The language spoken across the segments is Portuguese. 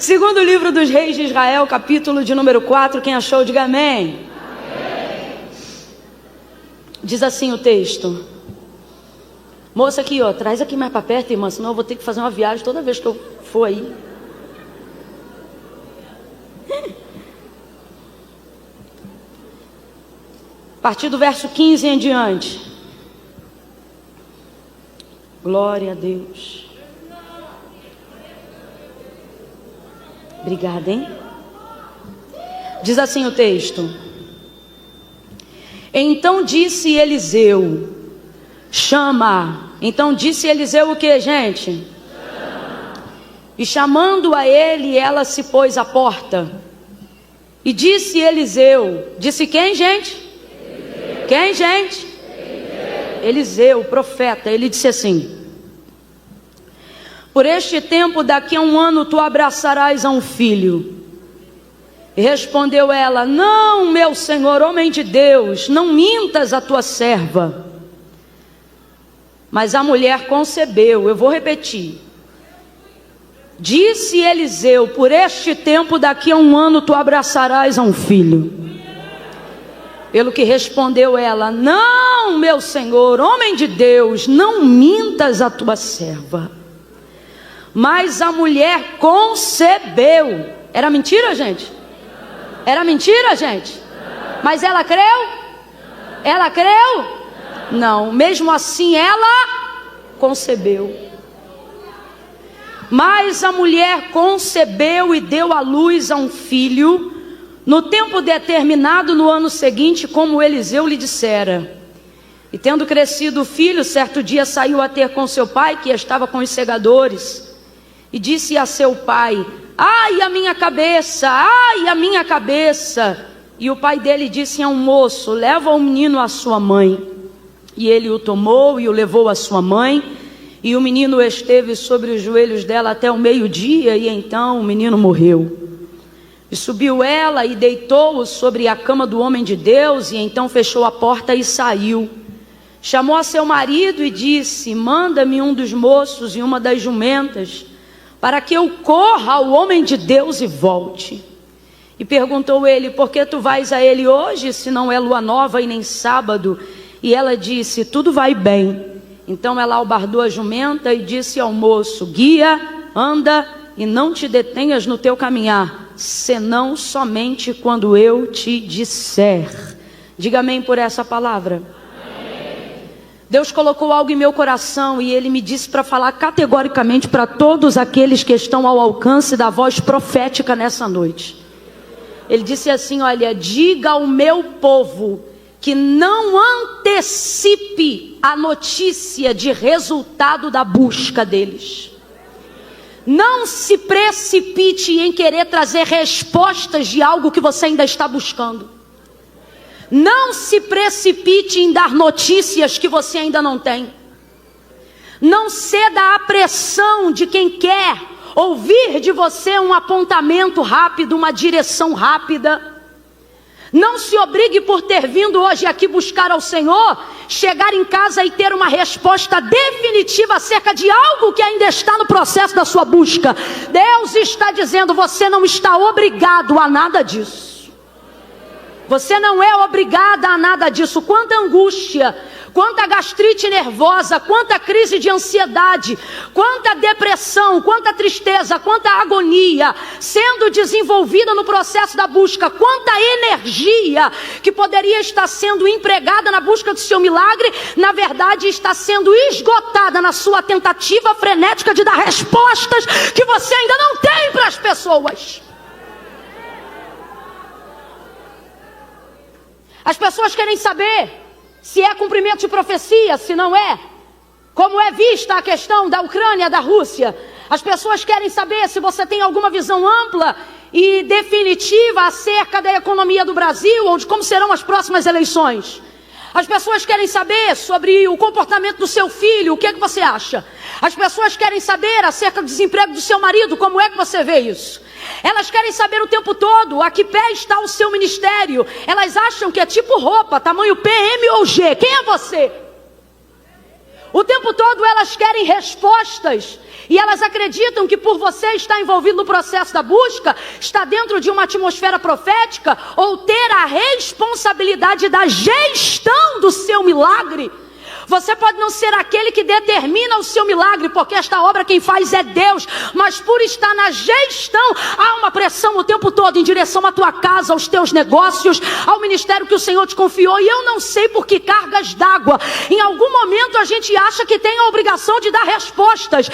Segundo livro dos Reis de Israel, capítulo de número 4, quem achou, diga amém. Amém. Diz assim o texto. Moça aqui, ó, traz aqui mais para perto, irmã, senão eu vou ter que fazer uma viagem toda vez que eu for aí. A partir do verso 15 em diante. Glória a Deus. Obrigada, hein? Diz assim o texto. Então disse Eliseu, chama. Então disse Eliseu o que, gente? Chama. E chamando a ele, ela se pôs à porta. E disse Eliseu, disse quem, gente? Eliseu. Quem, gente? Eliseu, o profeta. Ele disse assim: por este tempo, daqui a 1 ano, tu abraçarás a um filho. E respondeu ela: não, meu senhor, homem de Deus, não mintas a tua serva. Mas a mulher concebeu. Eu vou repetir. Disse Eliseu: por este tempo, daqui a 1 ano, tu abraçarás a um filho. Pelo que respondeu ela: não, meu senhor, homem de Deus, não mintas a tua serva. Mas a mulher concebeu. Era mentira, gente? Era mentira, gente? Mas ela creu? Ela creu? Não. Mesmo assim ela concebeu. Mas a mulher concebeu e deu à luz a um filho, no tempo determinado no ano seguinte, como Eliseu lhe dissera. E tendo crescido o filho, certo dia saiu a ter com seu pai, que estava com os segadores. E disse a seu pai: ai, a minha cabeça, ai, a minha cabeça. E o pai dele disse a um moço: leva o menino à sua mãe. E ele o tomou e o levou à sua mãe. E o menino esteve sobre os joelhos dela até o meio-dia. E então o menino morreu. E subiu ela e deitou-o sobre a cama do homem de Deus. E então fechou a porta e saiu. Chamou a seu marido e disse: manda-me um dos moços e uma das jumentas, para que eu corra ao homem de Deus e volte. E perguntou ele: por que tu vais a ele hoje, se não é lua nova e nem sábado? E ela disse: tudo vai bem. Então ela albardou a jumenta e disse ao moço: guia, anda e não te detenhas no teu caminhar, senão somente quando eu te disser. Diga amém por essa palavra. Deus colocou algo em meu coração e Ele me disse para falar categoricamente para todos aqueles que estão ao alcance da voz profética nessa noite. Ele disse assim: olha, diga ao meu povo que não antecipe a notícia de resultado da busca deles. Não se precipite em querer trazer respostas de algo que você ainda está buscando. Não se precipite em dar notícias que você ainda não tem. Não ceda à pressão de quem quer ouvir de você um apontamento rápido, uma direção rápida. Não se obrigue por ter vindo hoje aqui buscar ao Senhor, chegar em casa e ter uma resposta definitiva acerca de algo que ainda está no processo da sua busca. Deus está dizendo: você não está obrigado a nada disso. Você não é obrigada a nada disso. Quanta angústia, quanta gastrite nervosa, quanta crise de ansiedade, quanta depressão, quanta tristeza, quanta agonia sendo desenvolvida no processo da busca, quanta energia que poderia estar sendo empregada na busca do seu milagre, na verdade está sendo esgotada na sua tentativa frenética de dar respostas que você ainda não tem para as pessoas. As pessoas querem saber se é cumprimento de profecia, se não é. Como é vista a questão da Ucrânia, da Rússia. As pessoas querem saber se você tem alguma visão ampla e definitiva acerca da economia do Brasil ou de como serão as próximas eleições. As pessoas querem saber sobre o comportamento do seu filho, o que é que você acha? As pessoas querem saber acerca do desemprego do seu marido, como é que você vê isso? Elas querem saber o tempo todo a que pé está o seu ministério. Elas acham que é tipo roupa, tamanho PM ou G. Quem é você? O tempo todo elas querem respostas. E elas acreditam que por você estar envolvido no processo da busca, estar dentro de uma atmosfera profética, ou ter a responsabilidade da gestão do seu milagre, você pode não ser aquele que determina o seu milagre, porque esta obra quem faz é Deus, mas por estar na gestão, há uma pressão o tempo todo em direção à tua casa, aos teus negócios, ao ministério que o Senhor te confiou. E eu não sei por que cargas d'água, em algum momento a gente acha que tem a obrigação de dar respostas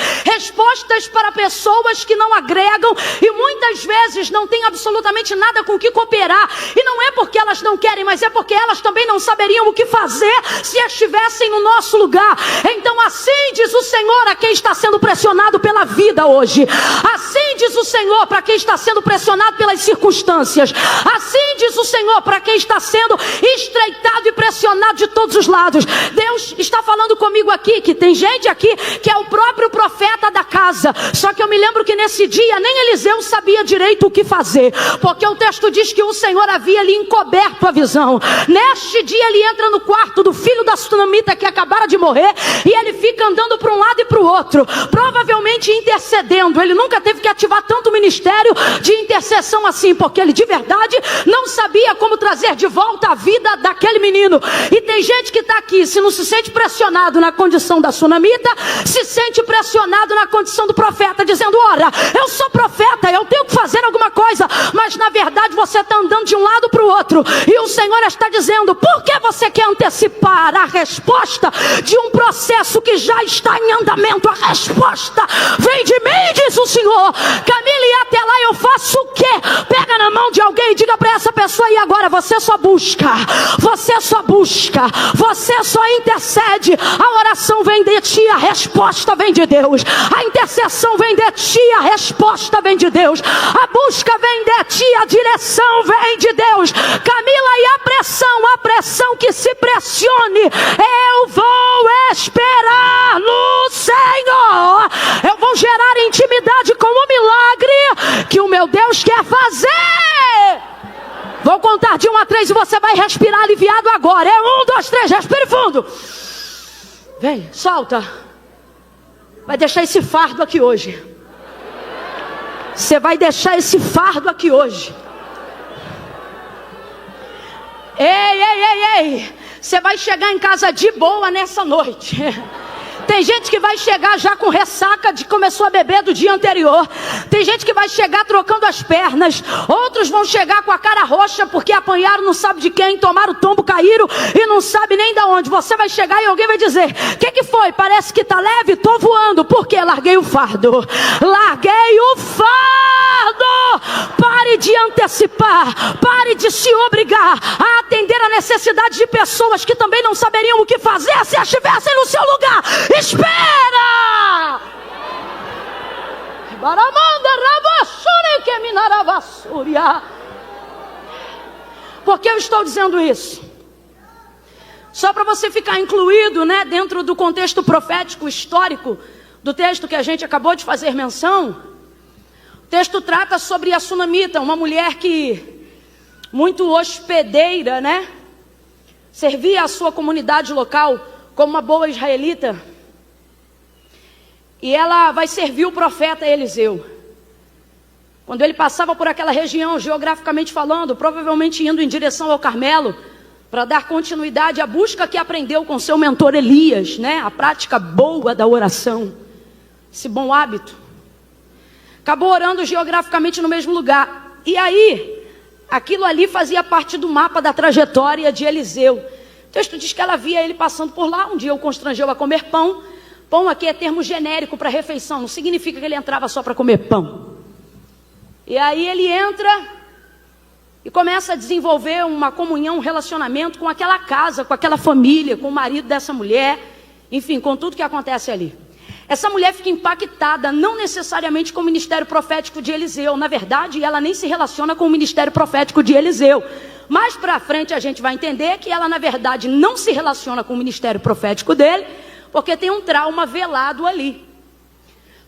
para pessoas que não agregam, e muitas vezes não tem absolutamente nada com o que cooperar, e não é porque elas não querem, mas é porque elas também não saberiam o que fazer se estivessem no nosso lugar. Então assim diz o Senhor a quem está sendo pressionado pela vida hoje, assim diz o Senhor para quem está sendo pressionado pelas circunstâncias, assim diz o Senhor para quem está sendo estreitado e pressionado de todos os lados. Deus está falando comigo aqui, que tem gente aqui que é o próprio profeta da casa, só que eu me lembro que nesse dia nem Eliseu sabia direito o que fazer, porque o texto diz que o Senhor havia lhe encoberto a visão. Neste dia ele entra no quarto do filho da sunamita que acabara de morrer, e ele fica andando para um lado e para o outro, provavelmente intercedendo. Ele nunca teve que ativar tanto ministério de intercessão assim, porque ele de verdade não sabia como trazer de volta a vida daquele menino. E tem gente que está aqui, se não se sente pressionado na condição da sunamita, se sente pressionado na condição do profeta, dizendo: ora, eu sou profeta, eu tenho que fazer alguma coisa, mas na verdade você está andando de um lado para o outro, e o Senhor está dizendo: por que você quer antecipar a resposta de um processo que já está em andamento? A resposta vem de mim, diz o Senhor. Camila, e até lá eu faço o quê? Pega na mão de alguém e diga para essa pessoa: e agora você só busca, você só busca, você só intercede. A oração vem de ti, a resposta vem de Deus. A intercessão vem de ti, a resposta vem de Deus. A busca vem de ti, a direção vem de Deus. Camila, e a pressão que se pressione, eu vou esperar no Senhor. Eu vou gerar intimidade com o milagre que o meu Deus quer fazer. Vou contar de 1 a 3 e você vai respirar aliviado agora. É 1, 2, 3, respire fundo. Vem, solta. Vai deixar esse fardo aqui hoje. Você vai deixar esse fardo aqui hoje. Ei. Você vai chegar em casa de boa nessa noite. Tem gente que vai chegar já com ressaca de que começou a beber do dia anterior. Tem gente que vai chegar trocando as pernas. Outros vão chegar com a cara roxa porque apanharam não sabe de quem, tomaram tombo, caíram e não sabe nem de onde. Você vai chegar e alguém vai dizer: o que foi? Parece que tá leve? Tô voando. Por quê? Larguei o fardo. Larguei o fardo. Pare de antecipar. Pare de se obrigar a atender a necessidade de pessoas que também não saberiam o que fazer se estivessem no seu lugar. Espera! Por que eu estou dizendo isso? Só para você ficar incluído, né, dentro do contexto profético histórico do texto que a gente acabou de fazer menção. O texto trata sobre a sunamita, uma mulher que muito hospedeira, né, servia a sua comunidade local como uma boa israelita. E ela vai servir o profeta Eliseu. Quando ele passava por aquela região, geograficamente falando, provavelmente indo em direção ao Carmelo, para dar continuidade à busca que aprendeu com seu mentor Elias, né? A prática boa da oração, esse bom hábito. Acabou orando geograficamente no mesmo lugar. E aí, aquilo ali fazia parte do mapa da trajetória de Eliseu. O texto diz que ela via ele passando por lá. Um dia o constrangeu a comer pão. Pão aqui é termo genérico para refeição, não significa que ele entrava só para comer pão. E aí ele entra e começa a desenvolver uma comunhão, um relacionamento com aquela casa, com aquela família, com o marido dessa mulher, enfim, com tudo que acontece ali. Essa mulher fica impactada, não necessariamente com o ministério profético de Eliseu. Na verdade, ela nem se relaciona com o ministério profético de Eliseu. Mais para frente a gente vai entender que ela, na verdade, não se relaciona com o ministério profético dele, porque tem um trauma velado ali.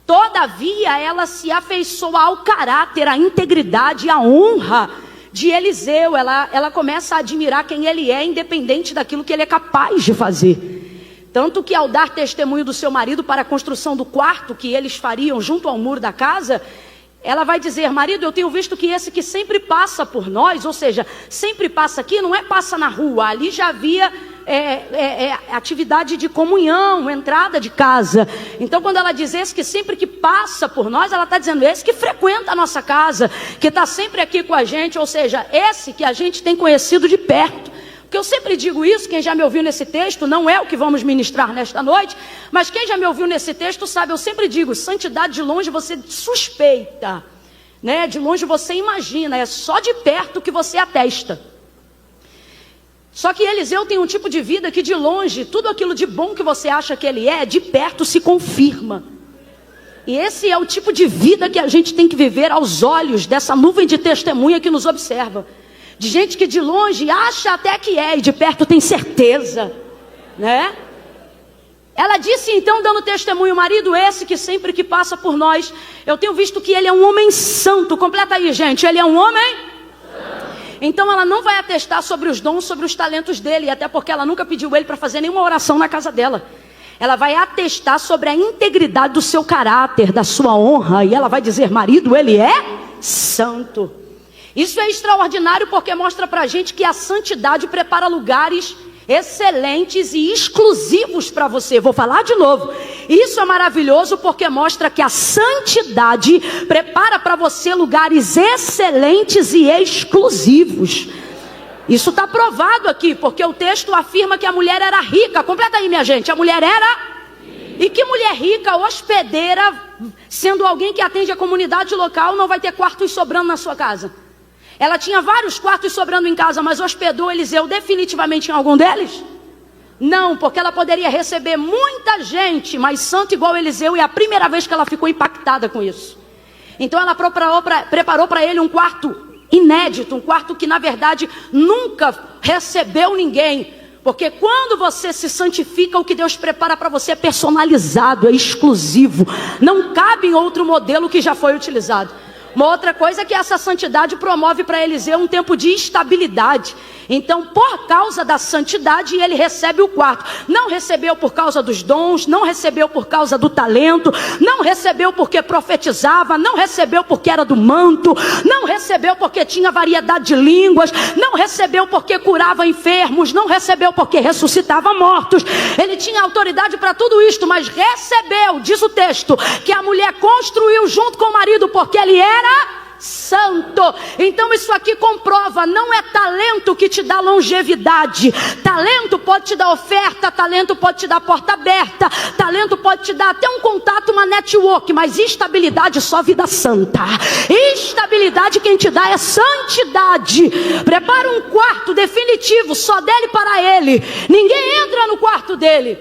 Todavia, ela se afeiçoa ao caráter, à integridade, à honra de Eliseu. Ela começa a admirar quem ele é, independente daquilo que ele é capaz de fazer. Tanto que ao dar testemunho do seu marido para a construção do quarto que eles fariam junto ao muro da casa, ela vai dizer: marido, eu tenho visto que esse que sempre passa por nós, ou seja, sempre passa aqui, não é passa na rua, ali já havia atividade de comunhão, entrada de casa. Então quando ela diz esse que sempre que passa por nós, ela está dizendo esse que frequenta a nossa casa, que está sempre aqui com a gente, ou seja, esse que a gente tem conhecido de perto. Porque eu sempre digo isso, quem já me ouviu nesse texto, não é o que vamos ministrar nesta noite, mas quem já me ouviu nesse texto sabe, eu sempre digo, santidade de longe você suspeita, né? De longe você imagina, é só de perto que você atesta. Só que Eliseu tem um tipo de vida que de longe, tudo aquilo de bom que você acha que ele é, de perto se confirma. E esse é o tipo de vida que a gente tem que viver aos olhos dessa nuvem de testemunha que nos observa. De gente que de longe acha até que é, e de perto tem certeza, né? Ela disse então, dando testemunho, marido esse que sempre que passa por nós, eu tenho visto que ele é um homem santo. Completa aí, gente, ele é um homem santo. Então ela não vai atestar sobre os dons, sobre os talentos dele, até porque ela nunca pediu ele para fazer nenhuma oração na casa dela. Ela vai atestar sobre a integridade do seu caráter, da sua honra, e ela vai dizer, marido, ele é santo. Isso é extraordinário porque mostra pra gente que a santidade prepara lugares excelentes e exclusivos para você. Vou falar de novo. Isso é maravilhoso porque mostra que a santidade prepara para você lugares excelentes e exclusivos. Isso está provado aqui, porque o texto afirma que a mulher era rica. Completa aí, minha gente. A mulher era... E que mulher rica, hospedeira, sendo alguém que atende a comunidade local, não vai ter quartos sobrando na sua casa? Ela tinha vários quartos sobrando em casa, mas hospedou Eliseu definitivamente em algum deles? Não, porque ela poderia receber muita gente, mas santo igual Eliseu, e é a primeira vez que ela ficou impactada com isso. Então ela preparou para ele um quarto inédito, um quarto que na verdade nunca recebeu ninguém. Porque quando você se santifica, o que Deus prepara para você é personalizado, é exclusivo. Não cabe em outro modelo que já foi utilizado. Uma outra coisa é que essa santidade promove para Eliseu um tempo de estabilidade. Então, por causa da santidade, ele recebe o quarto. Não recebeu por causa dos dons, não recebeu por causa do talento, não recebeu porque profetizava, não recebeu porque era do manto, não recebeu porque tinha variedade de línguas, não recebeu porque curava enfermos, não recebeu porque ressuscitava mortos. Ele tinha autoridade para tudo isto, mas recebeu, diz o texto, que a mulher construiu junto com o marido porque ele era santo. Então isso aqui comprova, não é talento que te dá longevidade. Talento pode te dar oferta, talento pode te dar porta aberta, talento pode te dar até um contato, uma network, mas estabilidade só vida santa. Estabilidade quem te dá é santidade. Prepara um quarto definitivo só dele para ele. Ninguém entra no quarto dele.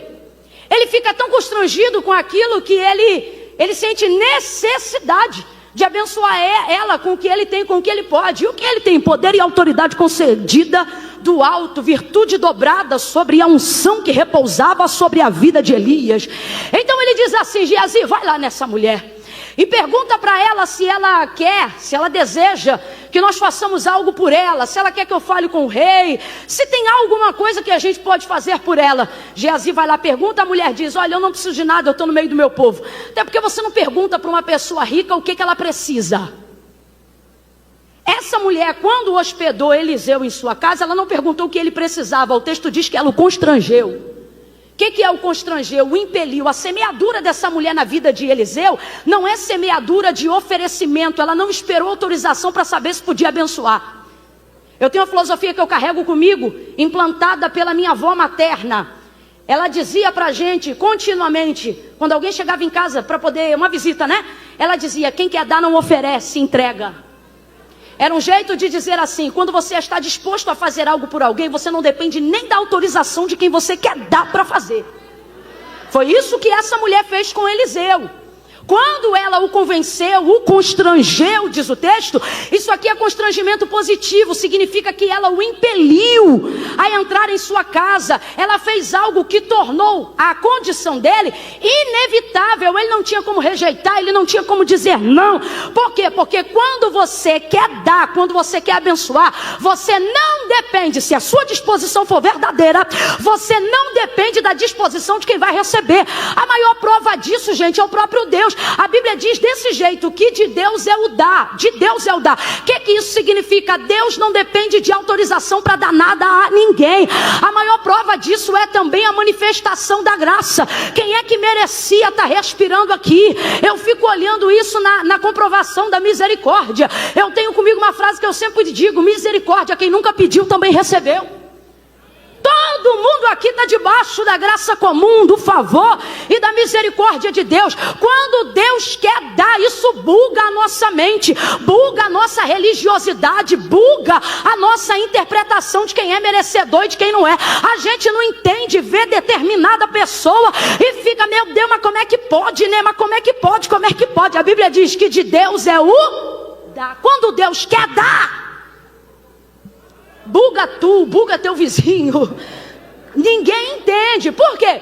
Ele fica tão constrangido com aquilo que ele sente necessidade de abençoar ela com o que ele tem, com o que ele pode. E o que ele tem? Poder e autoridade concedida do alto, virtude dobrada sobre a unção que repousava sobre a vida de Elias. Então ele diz assim, Geazi, vai lá nessa mulher e pergunta para ela se ela quer, se ela deseja que nós façamos algo por ela, se ela quer que eu fale com o rei, se tem alguma coisa que a gente pode fazer por ela. Geazi vai lá, pergunta, a mulher diz, olha, eu não preciso de nada, eu estou no meio do meu povo. Até porque você não pergunta para uma pessoa rica o que ela precisa. Essa mulher, quando hospedou Eliseu em sua casa, ela não perguntou o que ele precisava. O texto diz que ela o constrangeu. O que é o constrangeu? O impeliu. A semeadura dessa mulher na vida de Eliseu não é semeadura de oferecimento. Ela não esperou autorização para saber se podia abençoar. Eu tenho uma filosofia que eu carrego comigo, implantada pela minha avó materna. Ela dizia pra gente continuamente, quando alguém chegava em casa para poder, uma visita, né? Ela dizia, quem quer dar não oferece, entrega. Era um jeito de dizer assim, quando você está disposto a fazer algo por alguém, você não depende nem da autorização de quem você quer dar para fazer. Foi isso que essa mulher fez com Eliseu. Quando ela o convenceu, o constrangeu, diz o texto, isso aqui é constrangimento positivo, significa que ela o impeliu a entrar em sua casa. Ela fez algo que tornou a condição dele inevitável. Ele não tinha como rejeitar, ele não tinha como dizer não. Por quê? Porque quando você quer dar, quando você quer abençoar, você não depende, se a sua disposição for verdadeira, você não depende da disposição de quem vai receber. A maior prova disso, gente, é o próprio Deus. A Bíblia diz desse jeito, que de Deus é o dar, de Deus é o dar. O que isso significa? Deus não depende de autorização para dar nada a ninguém. A maior prova disso é também a manifestação da graça. Quem é que merecia estar respirando aqui? Eu fico olhando isso na comprovação da misericórdia. Eu tenho comigo uma frase que eu sempre digo: misericórdia, quem nunca pediu também recebeu. Todo mundo aqui está debaixo da graça comum, do favor e da misericórdia de Deus. Quando Deus quer dar, isso buga a nossa mente, buga a nossa religiosidade, buga a nossa interpretação de quem é merecedor e de quem não é. A gente não entende, vê determinada pessoa e fica, meu Deus, mas como é que pode, né? Mas como é que pode, como é que pode? A Bíblia diz que de Deus é o dar. Quando Deus quer dar, buga tu, buga teu vizinho. Ninguém entende. Por quê?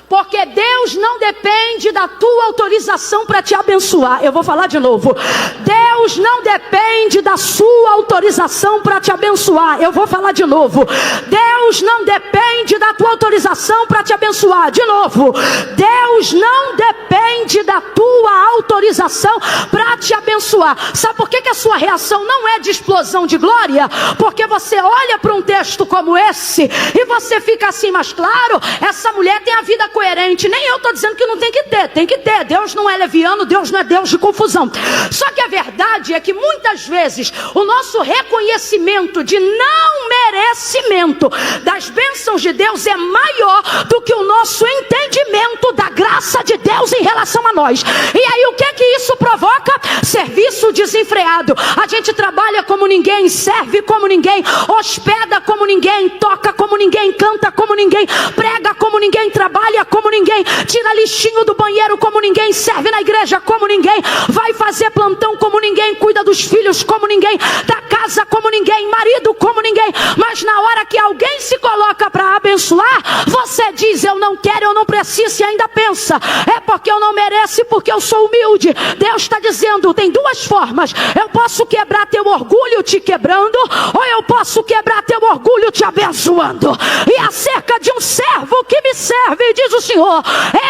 Porque Deus não depende da tua autorização para te abençoar. Eu vou falar de novo. Deus não depende da sua autorização para te abençoar. Eu vou falar de novo. Deus não depende da tua autorização para te abençoar. De novo. Deus não depende da tua autorização para te abençoar. Sabe por que a sua reação não é de explosão de glória? Porque você olha para um texto como esse e você fica assim, mas claro, essa mulher tem a vida coerente. Nem eu estou dizendo que não tem que ter, tem que ter. Deus não é leviano, Deus não é Deus de confusão. Só que a verdade é que muitas vezes o nosso reconhecimento de não merecimento das bênçãos de Deus é maior do que o nosso entendimento da graça de Deus em relação a nós. E aí o que é que isso provoca? Serviço desenfreado. A gente trabalha como ninguém, serve como ninguém, hospeda como ninguém, toca como ninguém, canta como ninguém, prega como ninguém, trabalha como ninguém, tira lixinho do banheiro como ninguém, serve na igreja como ninguém, vai fazer plantão como ninguém, cuida dos filhos como ninguém, da casa como ninguém, marido como ninguém. Mas na hora que alguém se coloca para abençoar, você diz: eu não quero, eu não preciso, e ainda pensa: é porque eu não mereço e porque eu sou humilde. Deus está dizendo, tem duas formas: eu posso quebrar teu orgulho te quebrando, ou eu posso quebrar teu orgulho te abençoando. E acerca de um servo que me serve, diz o Senhor,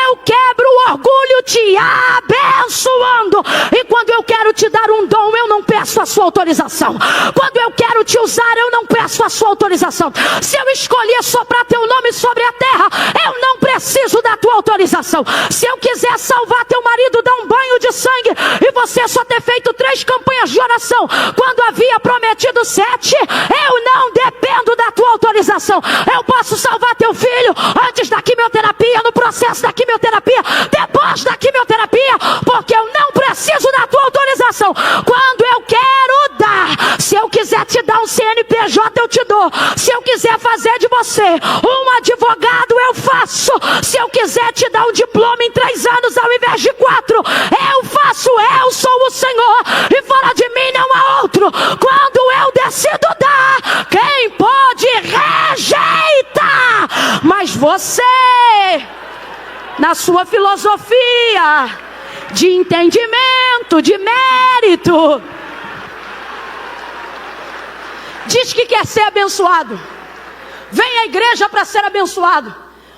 eu quebro o orgulho te abençoando. E quando eu quero te dar um dom, eu não peço a sua autorização. Quando eu quero te usar, eu não peço a sua autorização. Se eu escolher soprar teu nome sobre a terra, eu não preciso da tua autorização. Se eu quiser salvar teu marido, dar um banho de sangue, e você só ter feito 3 campanhas de oração, quando havia prometido 7, eu não dependo da tua autorização. Eu posso salvar teu filho antes da quimioterapia, no processo da quimioterapia, depois da quimioterapia, porque eu não preciso da tua autorização. Quando eu quero dar, se eu quiser te dar um CNPJ, eu te dou. Se eu quiser fazer de você um advogado, eu faço. Se eu quiser te dar um diploma em 3 anos ao invés de 4, eu faço. Eu sou o Senhor e fora de mim não há outro. Quando eu decido dar, quem pode rejeitar? Mas você, na sua filosofia de entendimento, de mérito, diz que quer ser abençoado, vem à igreja para ser abençoado,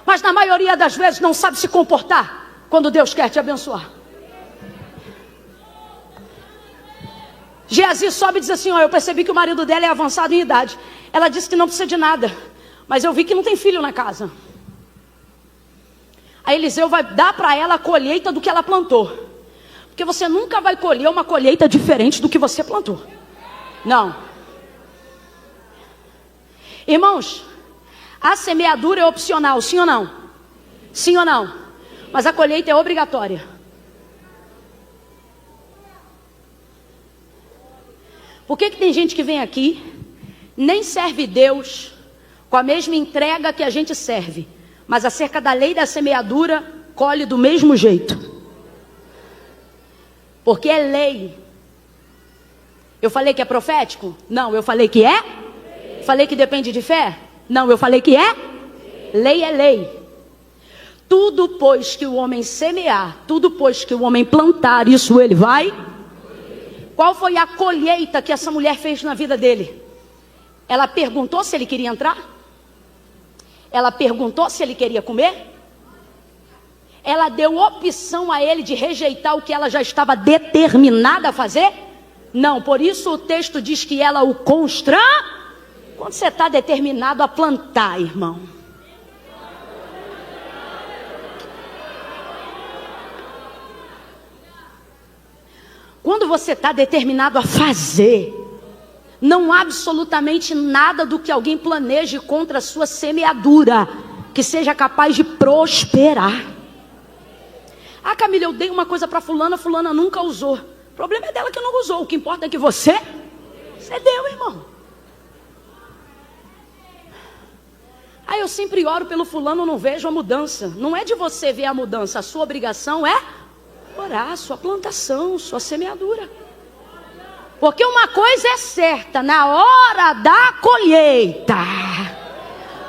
mas na maioria das vezes não sabe se comportar quando Deus quer te abençoar. Geazi sobe e diz assim: eu percebi que o marido dela é avançado em idade. Ela disse que não precisa de nada, mas eu vi que não tem filho na casa. Aí Eliseu vai dar para ela a colheita do que ela plantou, porque você nunca vai colher uma colheita diferente do que você plantou. Não. Irmãos, a semeadura é opcional, sim ou não? Sim ou não? Mas a colheita é obrigatória. Por que tem gente que vem aqui, nem serve Deus com a mesma entrega que a gente serve, mas acerca da lei da semeadura, colhe do mesmo jeito? Porque é lei. Eu falei que é profético? Não, eu falei que é. Falei que depende de fé? Não, eu falei que é. Lei é lei. Tudo pois que o homem semear, tudo pois que o homem plantar, isso ele vai. Qual foi a colheita que essa mulher fez na vida dele? Ela perguntou se ele queria entrar? Ela perguntou se ele queria comer? Ela deu opção a ele de rejeitar o que ela já estava determinada a fazer? Não, por isso o texto diz que ela o constrangeu. Quando você está determinado a plantar, irmão, quando você está determinado a fazer, não há absolutamente nada do que alguém planeje contra a sua semeadura que seja capaz de prosperar. Ah, Camila, eu dei uma coisa para fulana nunca usou. O problema é dela que não usou. O que importa é que você deu, irmão. Ah, eu sempre oro pelo fulano, não vejo a mudança. Não é de você ver a mudança. A sua obrigação é orar, sua plantação, sua semeadura. Porque uma coisa é certa, na hora da colheita,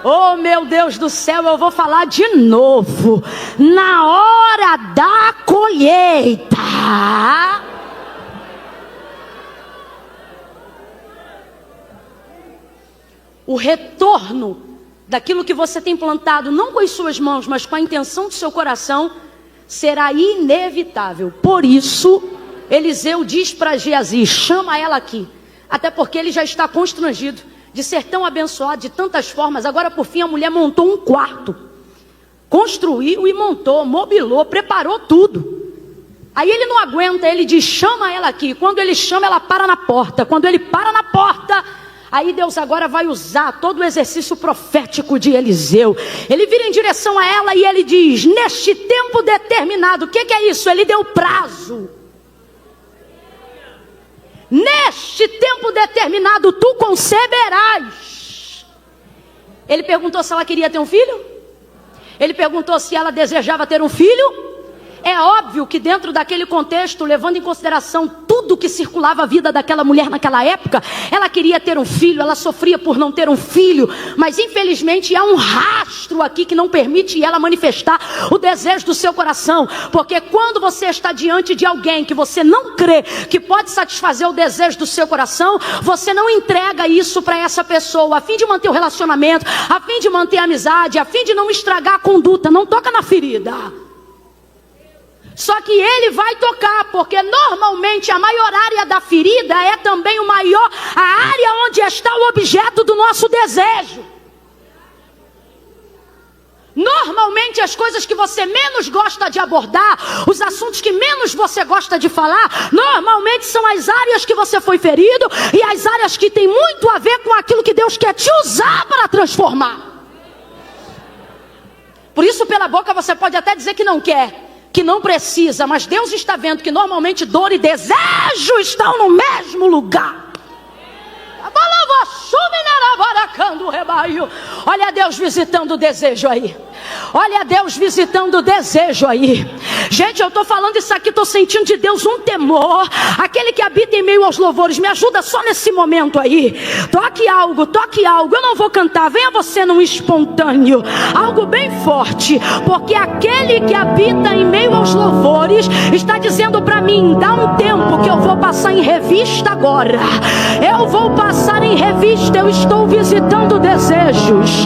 oh meu Deus do céu, eu vou falar de novo. Na hora da colheita, o retorno daquilo que você tem plantado, não com as suas mãos, mas com a intenção do seu coração, será inevitável. Por isso, Eliseu diz para Geazi: chama ela aqui. Até porque ele já está constrangido de ser tão abençoado de tantas formas. Agora, por fim, a mulher montou um quarto, construiu e montou, mobilou, preparou tudo. Aí ele não aguenta, ele diz: chama ela aqui. Quando ele chama, ela para na porta. Quando ele para na porta, aí Deus agora vai usar todo o exercício profético de Eliseu. Ele vira em direção a ela e ele diz: neste tempo determinado. O que é isso? Ele deu prazo. Neste tempo determinado tu conceberás. Ele perguntou se ela queria ter um filho? Ele perguntou se ela desejava ter um filho? É óbvio que dentro daquele contexto, levando em consideração tudo que circulava a vida daquela mulher naquela época, ela queria ter um filho, ela sofria por não ter um filho, mas infelizmente há um rastro aqui que não permite ela manifestar o desejo do seu coração. Porque quando você está diante de alguém que você não crê que pode satisfazer o desejo do seu coração, você não entrega isso para essa pessoa, a fim de manter o relacionamento, a fim de manter a amizade, a fim de não estragar a conduta. Não toca na ferida. Só que ele vai tocar, porque normalmente a maior área da ferida é também a área onde está o objeto do nosso desejo. Normalmente as coisas que você menos gosta de abordar, os assuntos que menos você gosta de falar, normalmente são as áreas que você foi ferido e as áreas que tem muito a ver com aquilo que Deus quer te usar para transformar. Por isso, pela boca você pode até dizer que não quer, que não precisa, mas Deus está vendo que normalmente dor e desejo estão no mesmo lugar. Olha Deus visitando o desejo aí. Olha Deus visitando o desejo aí. Gente, eu estou falando isso aqui, estou sentindo de Deus um temor. Aquele que habita em meio aos louvores, me ajuda só nesse momento aí. Toque algo, toque algo. Eu não vou cantar, venha você num espontâneo, algo bem forte. Porque aquele que habita em meio aos louvores está dizendo para mim: dá um tempo que eu vou passar em revista agora. Eu vou passar em revista, eu estou visitando desejos.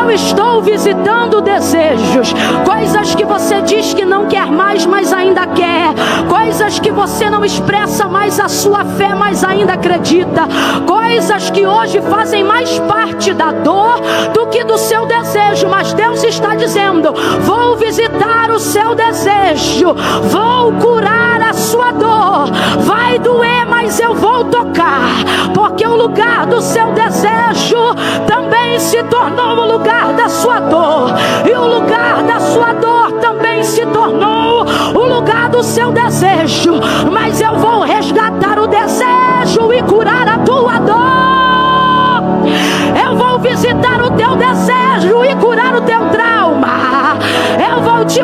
Eu estou visitando desejos. Coisas que você diz que não quer mais, mas ainda quer. Coisas que você não expressa mais a sua fé, mas ainda acredita. Coisas que hoje fazem mais parte da dor do que do seu desejo. Mas Deus está dizendo: vou visitar o seu desejo. Vou curar a sua dor. Vai doer, mas eu vou tocar. Porque o lugar do seu desejo também se tornou o lugar da sua dor. E o lugar da sua dor também se tornou o lugar do seu desejo. Mas eu vou resgatar o desejo e curar a tua dor. Eu vou visitar o teu desejo e curar o teu trauma. Eu vou te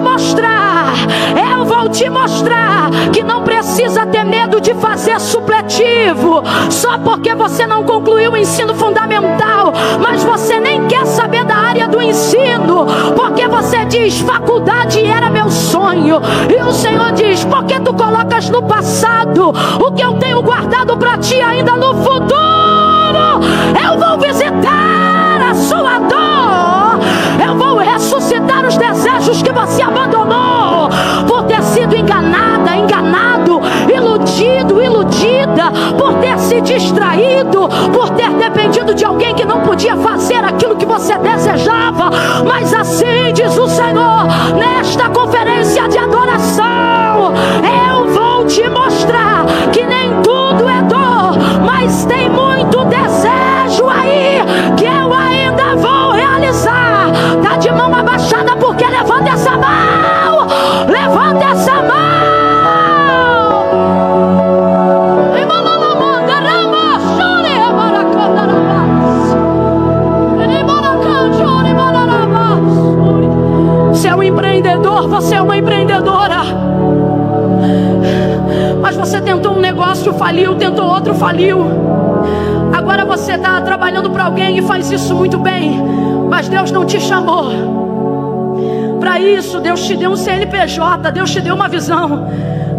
mostrar que não precisa ter medo de fazer supletivo, só porque você não concluiu o ensino fundamental, mas você nem quer saber da área do ensino, porque você diz: faculdade era meu sonho. E o Senhor diz: por que tu colocas no passado o que eu tenho guardado para ti ainda no futuro? Eu vou visitar raiva, se abandonou por ter sido enganada, enganado, iludido, iludida, por ter se distraído, por ter dependido de alguém que não podia fazer aquilo que você desejava. Mas assim diz o Senhor, nesta conferência de adoração, eu vou te mostrar que nem tudo é dor, mas tem muito desejo aí, que eu ainda vou realizar. Tá de mão abaixada porque levanta essa mão, levanta essa mão. Você é um empreendedor, você é uma empreendedora, mas você tentou um negócio, faliu, tentou outro, faliu. Agora você está trabalhando para alguém e faz isso muito bem, mas Deus não te chamou para isso. Deus te deu um CNPJ, Deus te deu uma visão,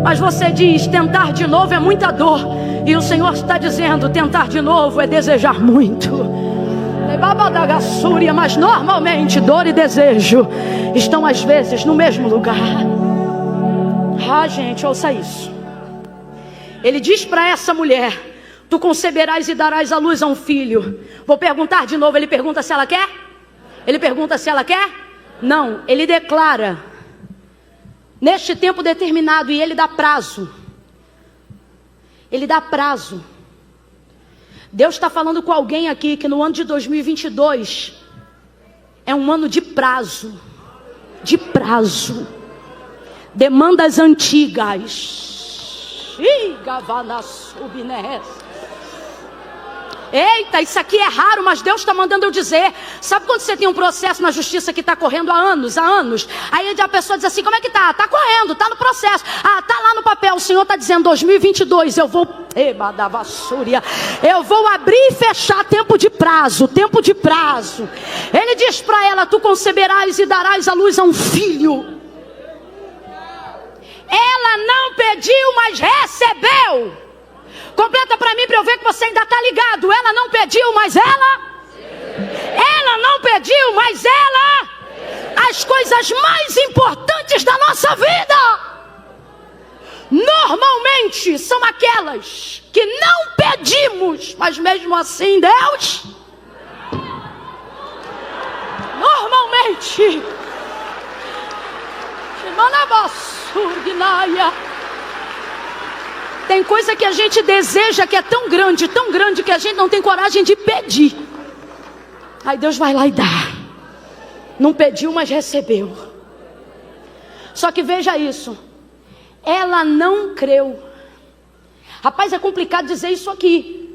mas você diz, tentar de novo é muita dor. E o Senhor está dizendo, tentar de novo é desejar muito. Mas normalmente dor e desejo estão às vezes no mesmo lugar. Ah, gente, ouça isso. Ele diz para essa mulher, tu conceberás e darás à luz a um filho. Vou perguntar de novo, ele pergunta se ela quer? Ele pergunta se ela quer? Não, ele declara, neste tempo determinado, e ele dá prazo. Ele dá prazo. Deus está falando com alguém aqui que no ano de 2022 é um ano de prazo. De prazo. Demandas antigas. Eita, isso aqui é raro, mas Deus está mandando eu dizer. Sabe quando você tem um processo na justiça que está correndo há anos? Aí a pessoa diz assim, como é que tá? Está correndo, está no processo. Ah, está lá no papel, o Senhor está dizendo 2022, eu vou abrir e fechar tempo de prazo, tempo de prazo. Ele diz para ela, tu conceberás e darás à luz a um filho. Ela não pediu, mas recebeu. Completa para mim, para eu ver que você ainda está ligado. Ela não pediu, mas ela não pediu, mas ela as coisas mais importantes da nossa vida normalmente são aquelas que não pedimos, mas mesmo assim Deus normalmente tem coisa que a gente deseja que é tão grande que a gente não tem coragem de pedir. Aí Deus vai lá e dá. Não pediu, mas recebeu. Só que veja isso. Ela não creu. Rapaz, é complicado dizer isso aqui.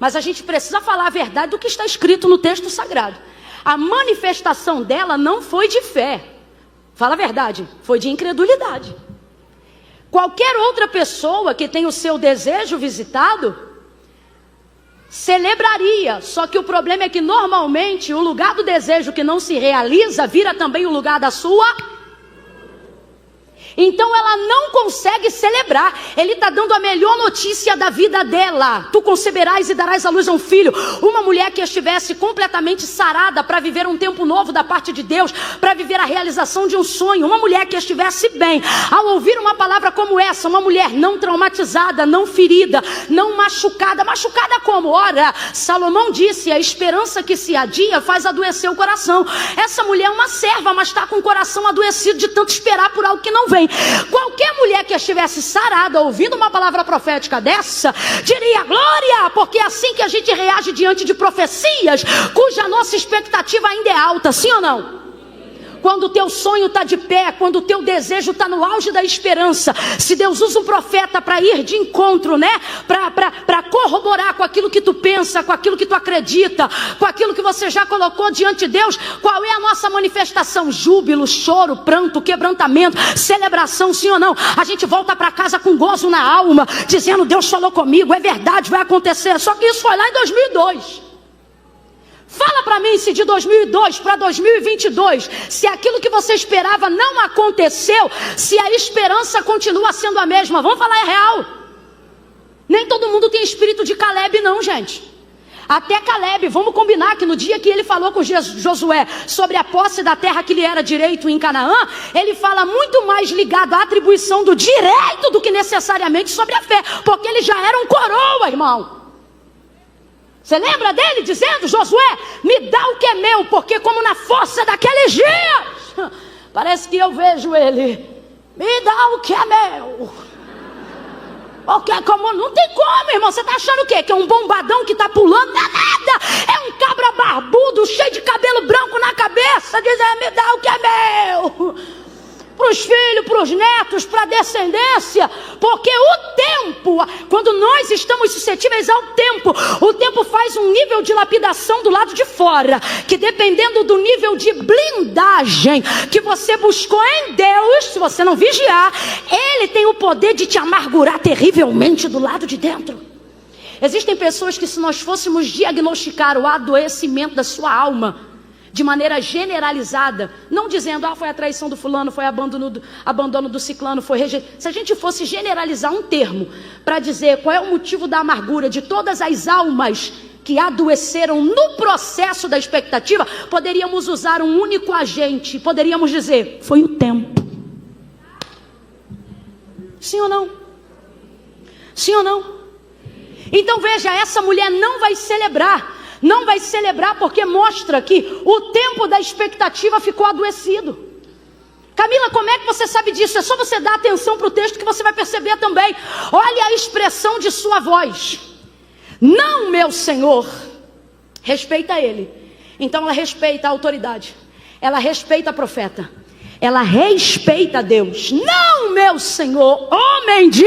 Mas a gente precisa falar a verdade do que está escrito no texto sagrado. A manifestação dela não foi de fé. Fala a verdade. Foi de incredulidade. Qualquer outra pessoa que tem o seu desejo visitado celebraria, só que o problema é que normalmente o lugar do desejo que não se realiza vira também o lugar da sua. Então ela não consegue celebrar. Ele está dando a melhor notícia da vida dela. Tu conceberás e darás à luz a um filho. Uma mulher que estivesse completamente sarada para viver um tempo novo da parte de Deus, para viver a realização de um sonho. Uma mulher que estivesse bem. Ao ouvir uma palavra como essa, uma mulher não traumatizada, não ferida, não machucada. Machucada como? Ora, Salomão disse, a esperança que se adia faz adoecer o coração. Essa mulher é uma serva, mas está com o coração adoecido de tanto esperar por algo que não vem. Qualquer mulher que estivesse sarada ouvindo uma palavra profética dessa diria glória, porque é assim que a gente reage diante de profecias cuja nossa expectativa ainda é alta, sim ou não? Quando o teu sonho está de pé, quando o teu desejo está no auge da esperança, se Deus usa um profeta para ir de encontro, né? Para corroborar com aquilo que tu pensa, com aquilo que tu acredita, com aquilo que você já colocou diante de Deus, qual é a nossa manifestação? Júbilo, choro, pranto, quebrantamento, celebração, sim ou não? A gente volta para casa com gozo na alma, dizendo, Deus falou comigo, é verdade, vai acontecer. Só que isso foi lá em 2002. Fala para mim se de 2002 para 2022, se aquilo que você esperava não aconteceu, se a esperança continua sendo a mesma. Vamos falar, é real. Nem todo mundo tem espírito de Caleb não, gente. Até Caleb, vamos combinar que no dia que ele falou com Josué sobre a posse da terra que lhe era direito em Canaã, ele fala muito mais ligado à atribuição do direito do que necessariamente sobre a fé, porque ele já era um coroa, irmão. Você lembra dele dizendo, Josué, me dá o que é meu, porque como na força daqueles dias, parece que eu vejo ele, me dá o que é meu. Porque como não tem como, irmão. Você tá achando o quê? Que é um bombadão que tá pulando? Não é nada. É um cabra barbudo, cheio de cabelo branco na cabeça, dizendo, me dá o que é meu. Para os filhos, para os netos, para a descendência. Porque o tempo, quando nós estamos suscetíveis ao tempo, o tempo faz um nível de lapidação do lado de fora, que dependendo do nível de blindagem que você buscou em Deus, se você não vigiar, Ele tem o poder de te amargurar terrivelmente do lado de dentro. Existem pessoas que, se nós fôssemos diagnosticar o adoecimento da sua alma de maneira generalizada, não dizendo, foi a traição do fulano, foi abandono do ciclano, foi rejeição. Se a gente fosse generalizar um termo para dizer qual é o motivo da amargura de todas as almas que adoeceram no processo da expectativa, poderíamos usar um único agente, poderíamos dizer, foi o tempo. Sim ou não? Sim ou não? Então veja, essa mulher não vai celebrar. Não vai celebrar porque mostra que o tempo da expectativa ficou adoecido. Camila, como é que você sabe disso? É só você dar atenção para o texto que você vai perceber também. Olha a expressão de sua voz. Não, meu Senhor. Respeita ele. Então ela respeita a autoridade. Ela respeita a profeta. Ela respeita Deus. Não, meu Senhor, homem de...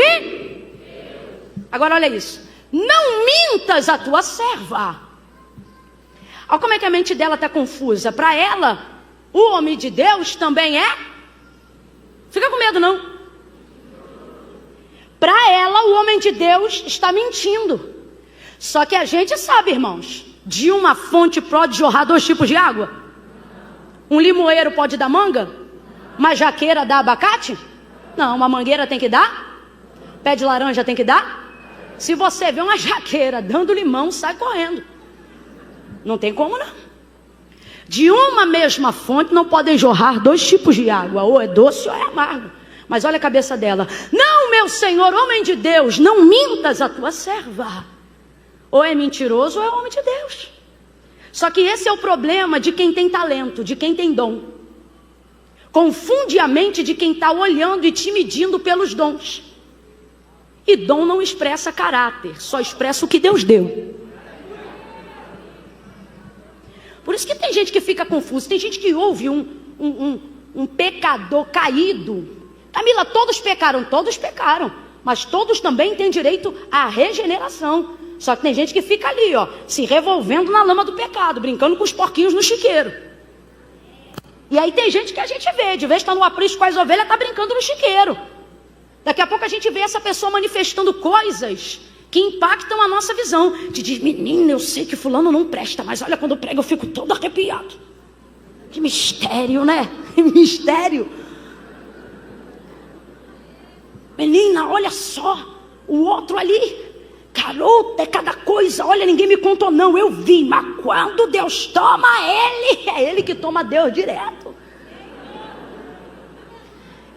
Agora olha isso. Não mintas a tua serva. Olha como é que a mente dela está confusa. Para ela, o homem de Deus também é... Fica com medo não. Para ela, o homem de Deus está mentindo. Só que a gente sabe, irmãos, de uma fonte pode jorrar 2 tipos de água. Um limoeiro pode dar manga? Uma jaqueira dá abacate? Não, uma mangueira tem que dar? Pé de laranja tem que dar? Se você vê uma jaqueira dando limão, sai correndo. Não tem como não. De uma mesma fonte não podem jorrar 2 tipos de água, ou é doce ou é amargo. Mas olha a cabeça dela. Não, meu Senhor, homem de Deus, não mintas a tua serva. Ou é mentiroso ou é homem de Deus. Só que esse é o problema de quem tem talento, de quem tem dom. Confunde a mente de quem está olhando e te medindo pelos dons. E dom não expressa caráter, só expressa o que Deus deu. Por isso que tem gente que fica confusa. Tem gente que ouve um pecador caído. Camila, todos pecaram. Mas todos também têm direito à regeneração. Só que tem gente que fica ali, se revolvendo na lama do pecado, brincando com os porquinhos no chiqueiro. E aí tem gente que a gente vê, de vez que está no aprisco com as ovelhas, está brincando no chiqueiro. Daqui a pouco a gente vê essa pessoa manifestando coisas que impactam a nossa visão. Te diz, menina, eu sei que fulano não presta, mas olha, quando prega eu fico todo arrepiado. Que mistério, né? Que mistério. Menina, olha só, o outro ali, garota, é cada coisa. Olha, ninguém me contou não, eu vi, mas quando Deus toma ele, é ele que toma Deus direto.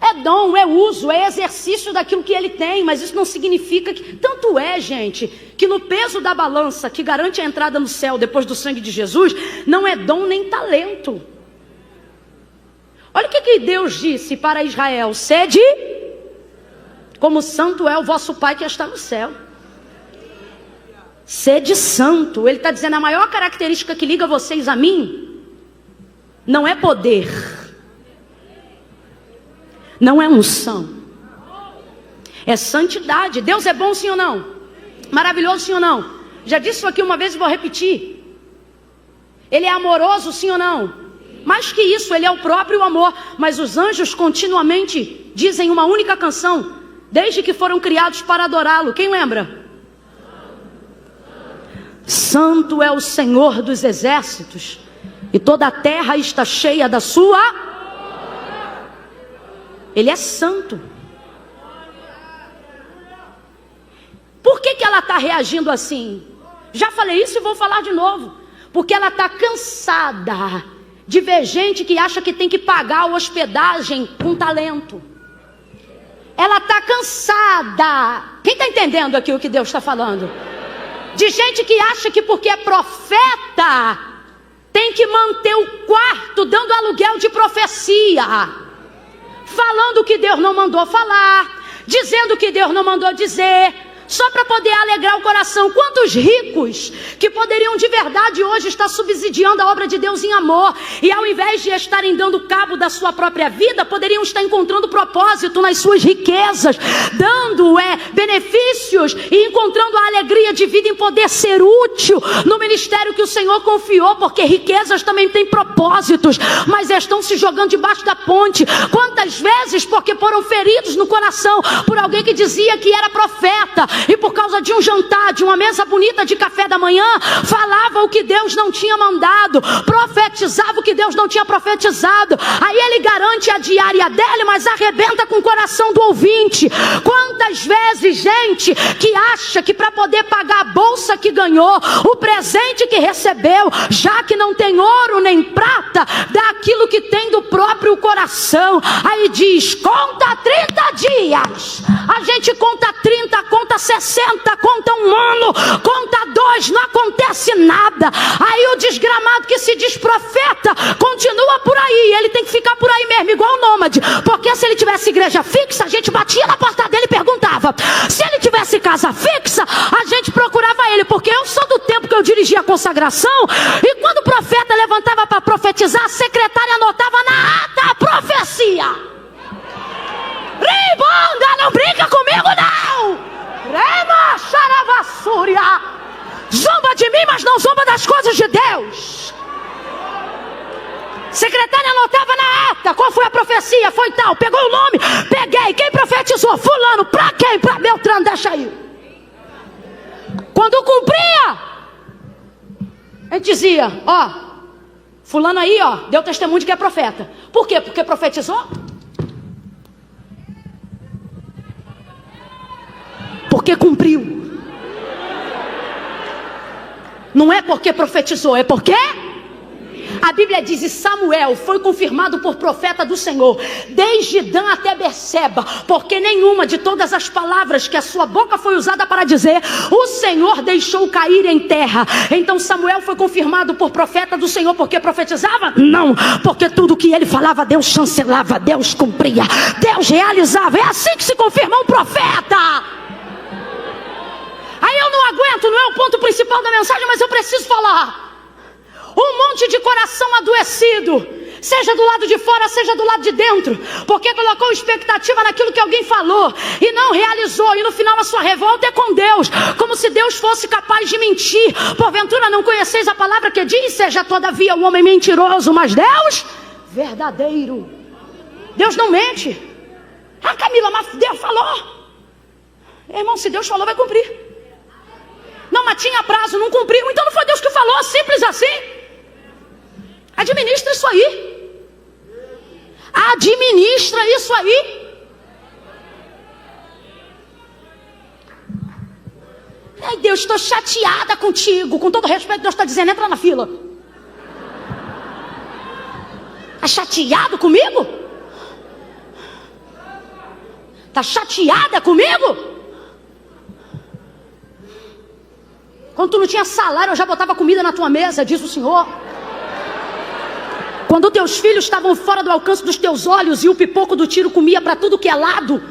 É dom, é uso, é exercício daquilo que ele tem, mas isso não significa que... Tanto é, gente, que no peso da balança que garante a entrada no céu depois do sangue de Jesus, não é dom nem talento. Olha o que Deus disse para Israel: sede, como santo é o vosso Pai que está no céu. Sede santo. Ele está dizendo, a maior característica que liga vocês a mim, não é poder, não é unção, é santidade. Deus é bom, sim ou não? Maravilhoso, sim ou não? Já disse isso aqui uma vez e vou repetir. Ele é amoroso, sim ou não? Mais que isso, ele é o próprio amor. Mas os anjos continuamente dizem uma única canção, desde que foram criados para adorá-lo. Quem lembra? Santo é o Senhor dos exércitos, e toda a terra está cheia da sua... Ele é santo. Por que ela está reagindo assim? Já falei isso e vou falar de novo. Porque ela está cansada de ver gente que acha que tem que pagar a hospedagem com talento. Ela está cansada. Quem está entendendo aqui o que Deus está falando? De gente que acha que porque é profeta tem que manter o quarto dando aluguel de profecia, falando o que Deus não mandou falar, dizendo o que Deus não mandou dizer, só para poder alegrar o coração. Quantos ricos que poderiam de verdade hoje estar subsidiando a obra de Deus em amor, e ao invés de estarem dando cabo da sua própria vida, poderiam estar encontrando propósito nas suas riquezas, dando benefícios e encontrando a alegria de vida em poder ser útil no ministério que o Senhor confiou, porque riquezas também têm propósitos, mas estão se jogando debaixo da ponte. Quantas vezes porque foram feridos no coração por alguém que dizia que era profeta, e por causa de um jantar, de uma mesa bonita de café da manhã, falava o que Deus não tinha mandado, profetizava o que Deus não tinha profetizado. Aí ele garante a diária dele, mas arrebenta com o coração do ouvinte. Quantas vezes gente que acha que para poder pagar a bolsa que ganhou, o presente que recebeu, já que não tem ouro nem prata, dá aquilo que tem do próprio coração. Aí diz, conta 30 dias. A gente conta 30, conta 60, conta um ano, conta 2, não acontece nada. Aí o desgramado que se diz profeta continua por aí. Ele tem que ficar por aí mesmo, igual o nômade. Porque se ele tivesse igreja fixa, a gente batia na porta dele e perguntava. Se ele tivesse casa fixa, a gente procurava ele. Porque eu sou do tempo que eu dirigia a consagração, e quando o profeta levantava para profetizar, a secretária anotava na ata a profecia. Ribonda, não brinca comigo não! Rema xaravassúria. Zomba de mim, mas não zomba das coisas de Deus. Secretária anotava na ata qual foi a profecia, foi tal, pegou o nome, peguei, quem profetizou? Fulano, pra quem? Pra Beltrano, deixa aí. Quando cumpria, a gente dizia, ó, fulano aí, ó, deu testemunho de que é profeta. Por quê? Porque profetizou? Porque cumpriu. Não é porque profetizou, é porque a Bíblia diz, e Samuel foi confirmado por profeta do Senhor, desde Dan até Berseba, porque nenhuma de todas as palavras que a sua boca foi usada para dizer, o Senhor deixou cair em terra. Então Samuel foi confirmado por profeta do Senhor porque profetizava? Não, porque tudo que ele falava, Deus chancelava, Deus cumpria, Deus realizava. É assim que se confirma um profeta. Aí eu não aguento, não é o ponto principal da mensagem, mas eu preciso falar. Um monte de coração adoecido, seja do lado de fora, seja do lado de dentro, porque colocou expectativa naquilo que alguém falou e não realizou, e no final a sua revolta é com Deus, como se Deus fosse capaz de mentir. Porventura não conheceis a palavra que diz, seja todavia o homem mentiroso, mas Deus verdadeiro. Deus não mente. Ah, Camila, mas Deus falou. Irmão, se Deus falou, vai cumprir. Não, mas tinha prazo, não cumpriu, então não foi Deus que falou, simples assim. Administra isso aí. Administra isso aí. Ai, Deus, estou chateada contigo. Com todo respeito, Deus está dizendo, entra na fila. Está chateado comigo? Está chateada comigo? Quando tu não tinha salário, eu já botava comida na tua mesa, diz o Senhor. Quando teus filhos estavam fora do alcance dos teus olhos e o pipoco do tiro comia para tudo que é lado,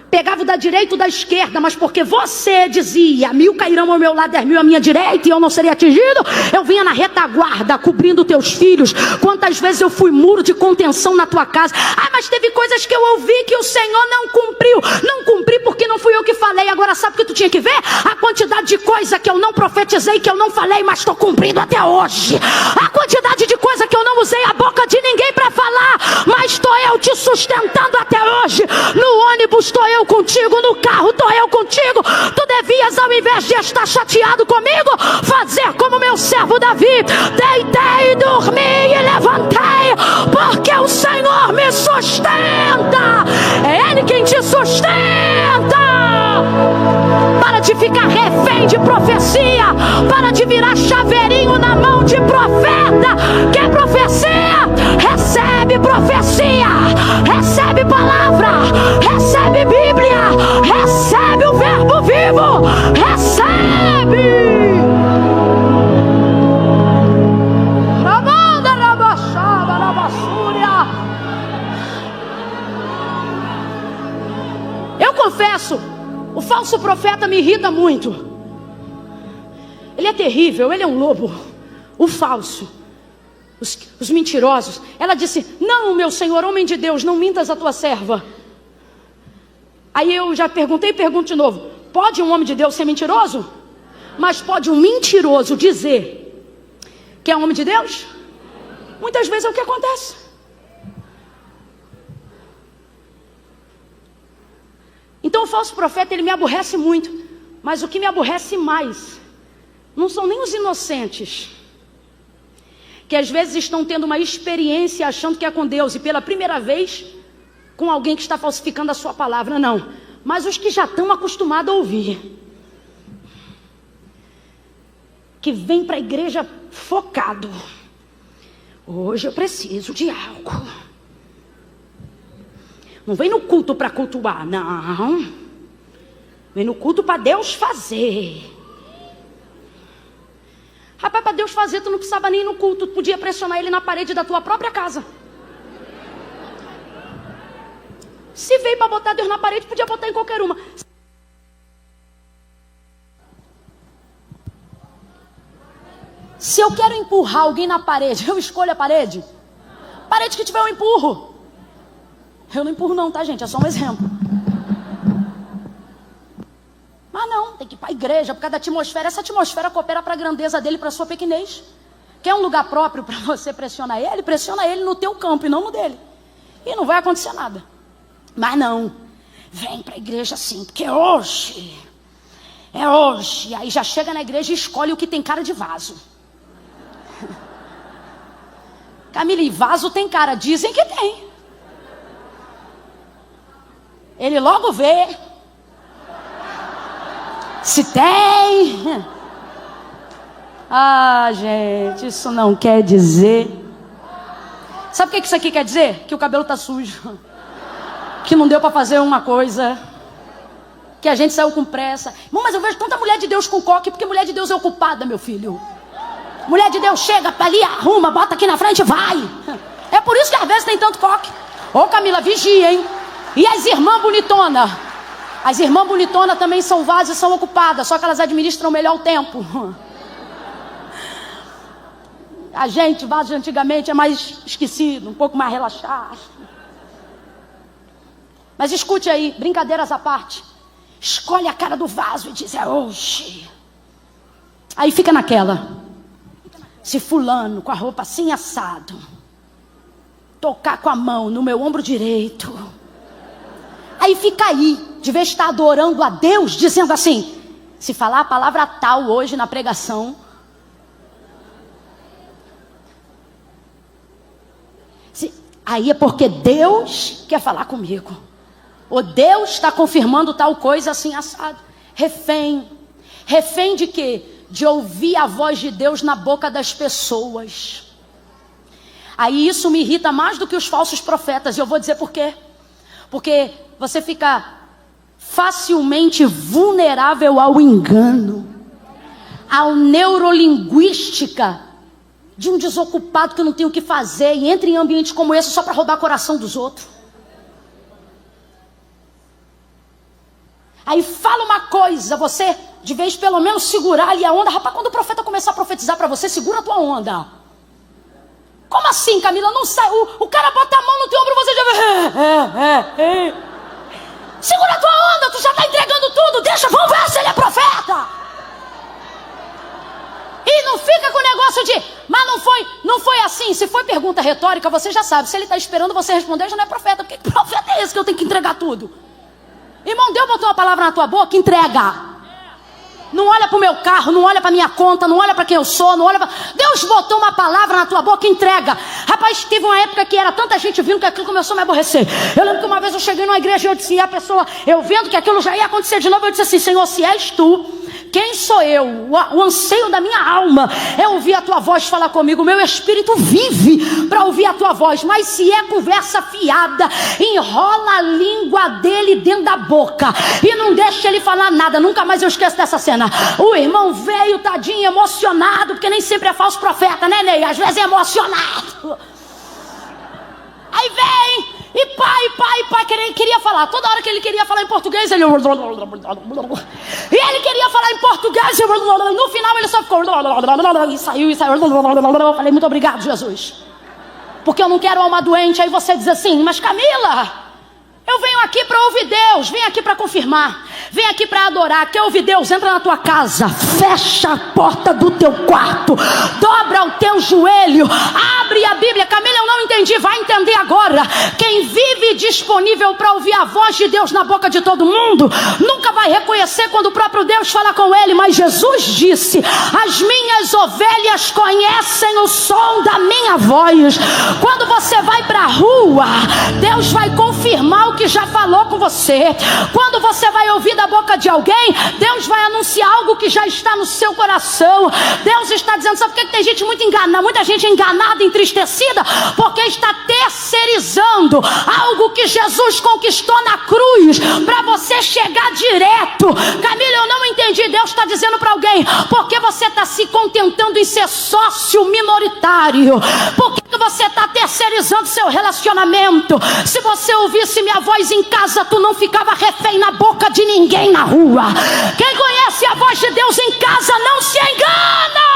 pegava o da direita ou da esquerda, mas porque você dizia, 1000 cairão ao meu lado, 10.000 à minha direita e eu não seria atingido, eu vinha na retaguarda, cobrindo teus filhos. Quantas vezes eu fui muro de contenção na tua casa? Ah, mas teve coisas que eu ouvi que o Senhor não cumpriu. Não cumpri porque não fui eu que falei. Agora sabe o que tu tinha que ver? A quantidade de coisa que eu não profetizei, que eu não falei, mas estou cumprindo até hoje. A quantidade de coisa que eu não usei a boca de ninguém para falar, mas estou eu te sustentando até hoje. No ônibus estou eu contigo, no carro estou eu contigo. Tu devias, ao invés de estar chateado comigo, fazer como meu servo Davi: deitei, dormi e levantei, porque o Senhor me sustenta. É Ele quem te sustenta. Para de ficar refém de profecia. Para de virar chaveirinho na mão de profeta. Quer profecia? Recebe profecia. Recebe palavra. Recebe Bíblia. Recebe o verbo vivo. Recebe. Eu confesso, o falso profeta me irrita muito. Ele é terrível, ele é um lobo. O falso, os mentirosos. Ela disse: não, meu senhor, homem de Deus, não mintas a tua serva. Aí eu já perguntei e pergunto de novo: pode um homem de Deus ser mentiroso? Mas pode um mentiroso dizer que é homem de Deus? Muitas vezes é o que acontece. Então o falso profeta, ele me aborrece muito. Mas o que me aborrece mais não são nem os inocentes, que às vezes estão tendo uma experiência achando que é com Deus, e pela primeira vez com alguém que está falsificando a sua palavra. Não, mas os que já estão acostumados a ouvir, que vem para a igreja focado: hoje eu preciso de algo. Não vem no culto para cultuar, não. Vem no culto para Deus fazer. Rapaz, para Deus fazer, tu não precisava nem ir no culto. Tu podia pressionar ele na parede da tua própria casa. Se veio para botar Deus na parede, podia botar em qualquer uma. Se eu quero empurrar alguém na parede, eu escolho a parede. Parede que tiver, eu empurro. Eu não empurro não, tá, gente? É só um exemplo. Mas não, tem que ir para a igreja por causa da atmosfera. Essa atmosfera coopera para a grandeza dele, para a sua pequenez. Quer um lugar próprio para você pressionar ele? Pressiona ele no teu campo e não no dele. E não vai acontecer nada. Mas não, vem para a igreja sim, porque é hoje. Aí já chega na igreja e escolhe o que tem cara de vaso. Camila, e vaso tem cara? Dizem que tem. Ele logo vê se tem. Ah, gente, isso não quer dizer. Sabe o que isso aqui quer dizer? Que o cabelo tá sujo, que não deu para fazer uma coisa, que a gente saiu com pressa. Mas eu vejo tanta mulher de Deus com coque, porque mulher de Deus é ocupada, meu filho. Mulher de Deus chega para ali, arruma, bota aqui na frente e vai. É por isso que às vezes tem tanto coque. Ô Camila, vigia, hein? E as irmãs bonitonas? As irmãs bonitonas também são vasos e são ocupadas, só que elas administram melhor o tempo. A gente, vaso de antigamente, é mais esquecido, um pouco mais relaxado. Mas escute aí, brincadeiras à parte. Escolhe a cara do vaso e diz: é hoje. Aí fica naquela. Se fulano, com a roupa assim assado, tocar com a mão no meu ombro direito, aí fica aí, de vez de estar adorando a Deus, dizendo assim: se falar a palavra tal hoje na pregação, aí é porque Deus quer falar comigo, ou Deus está confirmando tal coisa assim assado. Refém de quê? De ouvir a voz de Deus na boca das pessoas. Aí isso me irrita mais do que os falsos profetas, e eu vou dizer por quê. Porque você fica facilmente vulnerável ao engano, à neurolinguística de um desocupado que não tem o que fazer e entra em ambientes como esse só para roubar o coração dos outros. Aí fala uma coisa, você de vez pelo menos segurar ali a onda. Rapaz, quando o profeta começar a profetizar para você, segura a tua onda. Como assim, Camila? Não sai. O cara bota a mão no teu ombro, você já vê. Segura a tua onda, tu já está entregando tudo. Deixa, vamos ver se ele é profeta. E não fica com o negócio de, mas não foi assim. Se foi pergunta retórica, você já sabe. Se ele está esperando você responder, já não é profeta. Porque que profeta é esse que eu tenho que entregar tudo? Irmão, Deus botou uma palavra na tua boca, entrega. Não olha para o meu carro, não olha para minha conta, não olha para quem eu sou, não olha para... Deus botou uma palavra na tua boca, entrega. Rapaz, teve uma época que era tanta gente vindo que aquilo começou a me aborrecer. Eu lembro que uma vez eu cheguei numa igreja e eu disse, e a pessoa, eu vendo que aquilo já ia acontecer de novo, eu disse assim, Senhor, se és tu, quem sou eu? O anseio da minha alma é ouvir a tua voz falar comigo. Meu espírito vive para ouvir a tua voz. Mas se é conversa fiada, enrola a língua dele dentro da boca e não deixa ele falar nada. Nunca mais eu esqueço dessa cena. O irmão veio, tadinho, emocionado, porque nem sempre é falso profeta, né, Ney? Às vezes é emocionado. Aí vem... E pai, queria falar. Toda hora que ele queria falar em português, ele... E ele queria falar em português, no final ele só ficou... E saiu. Eu falei, muito obrigado, Jesus. Porque eu não quero alma doente. Aí você diz assim, mas Camila, eu venho aqui para ouvir Deus, venho aqui para confirmar, venho aqui para adorar. Quer ouvir Deus? Entra na tua casa, fecha a porta do teu quarto, dobra o teu joelho, abre a Bíblia. Camila, eu não entendi, vai entender agora. Quem vive disponível para ouvir a voz de Deus na boca de todo mundo, nunca vai reconhecer quando o próprio Deus fala com ele. Mas Jesus disse, as minhas ovelhas conhecem o som da minha voz. Quando você vai para a rua, Deus vai confirmar o que já falou com você. Quando você vai ouvir da boca de alguém, Deus vai anunciar algo que já está no seu coração. Deus está dizendo, sabe por que tem gente muito enganada, muita gente enganada, entristecida? Porque está terceirizando algo que Jesus conquistou na cruz para você chegar direto. Camila, eu não entendi. Deus está dizendo para alguém, porque você está se contentando em ser sócio minoritário? Por que você está terceirizando seu relacionamento? Se você ouvisse minha voz em casa, tu não ficava refém na boca de ninguém na rua. Quem conhece a voz de Deus em casa não se engana.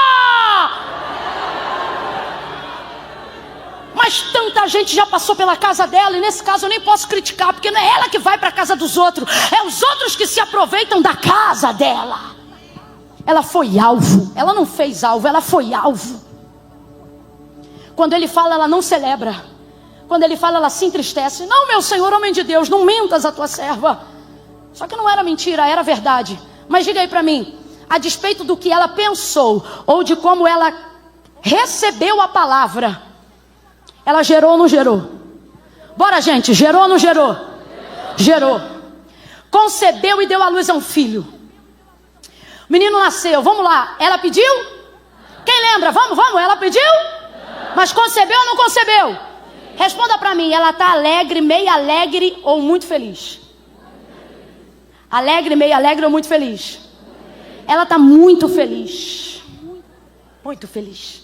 Mas tanta gente já passou pela casa dela, e nesse caso eu nem posso criticar, porque não é ela que vai para a casa dos outros, é os outros que se aproveitam da casa dela. Ela foi alvo, ela não fez alvo, ela foi alvo. Quando ele fala, ela não celebra. Quando ele fala, ela se entristece. Não, meu Senhor, homem de Deus, não mentas a tua serva. Só que não era mentira, era verdade. Mas diga aí para mim, a despeito do que ela pensou, ou de como ela recebeu a palavra, ela gerou ou não gerou? Bora, gente, gerou ou não gerou? Gerou. Concebeu e deu à luz a um filho. O menino nasceu, vamos lá. Ela pediu? Quem lembra? Vamos, ela pediu? Mas concebeu ou não concebeu? Responda para mim, ela está alegre, meio alegre ou muito feliz? Alegre, meio alegre ou muito feliz? Ela está muito feliz. Muito feliz.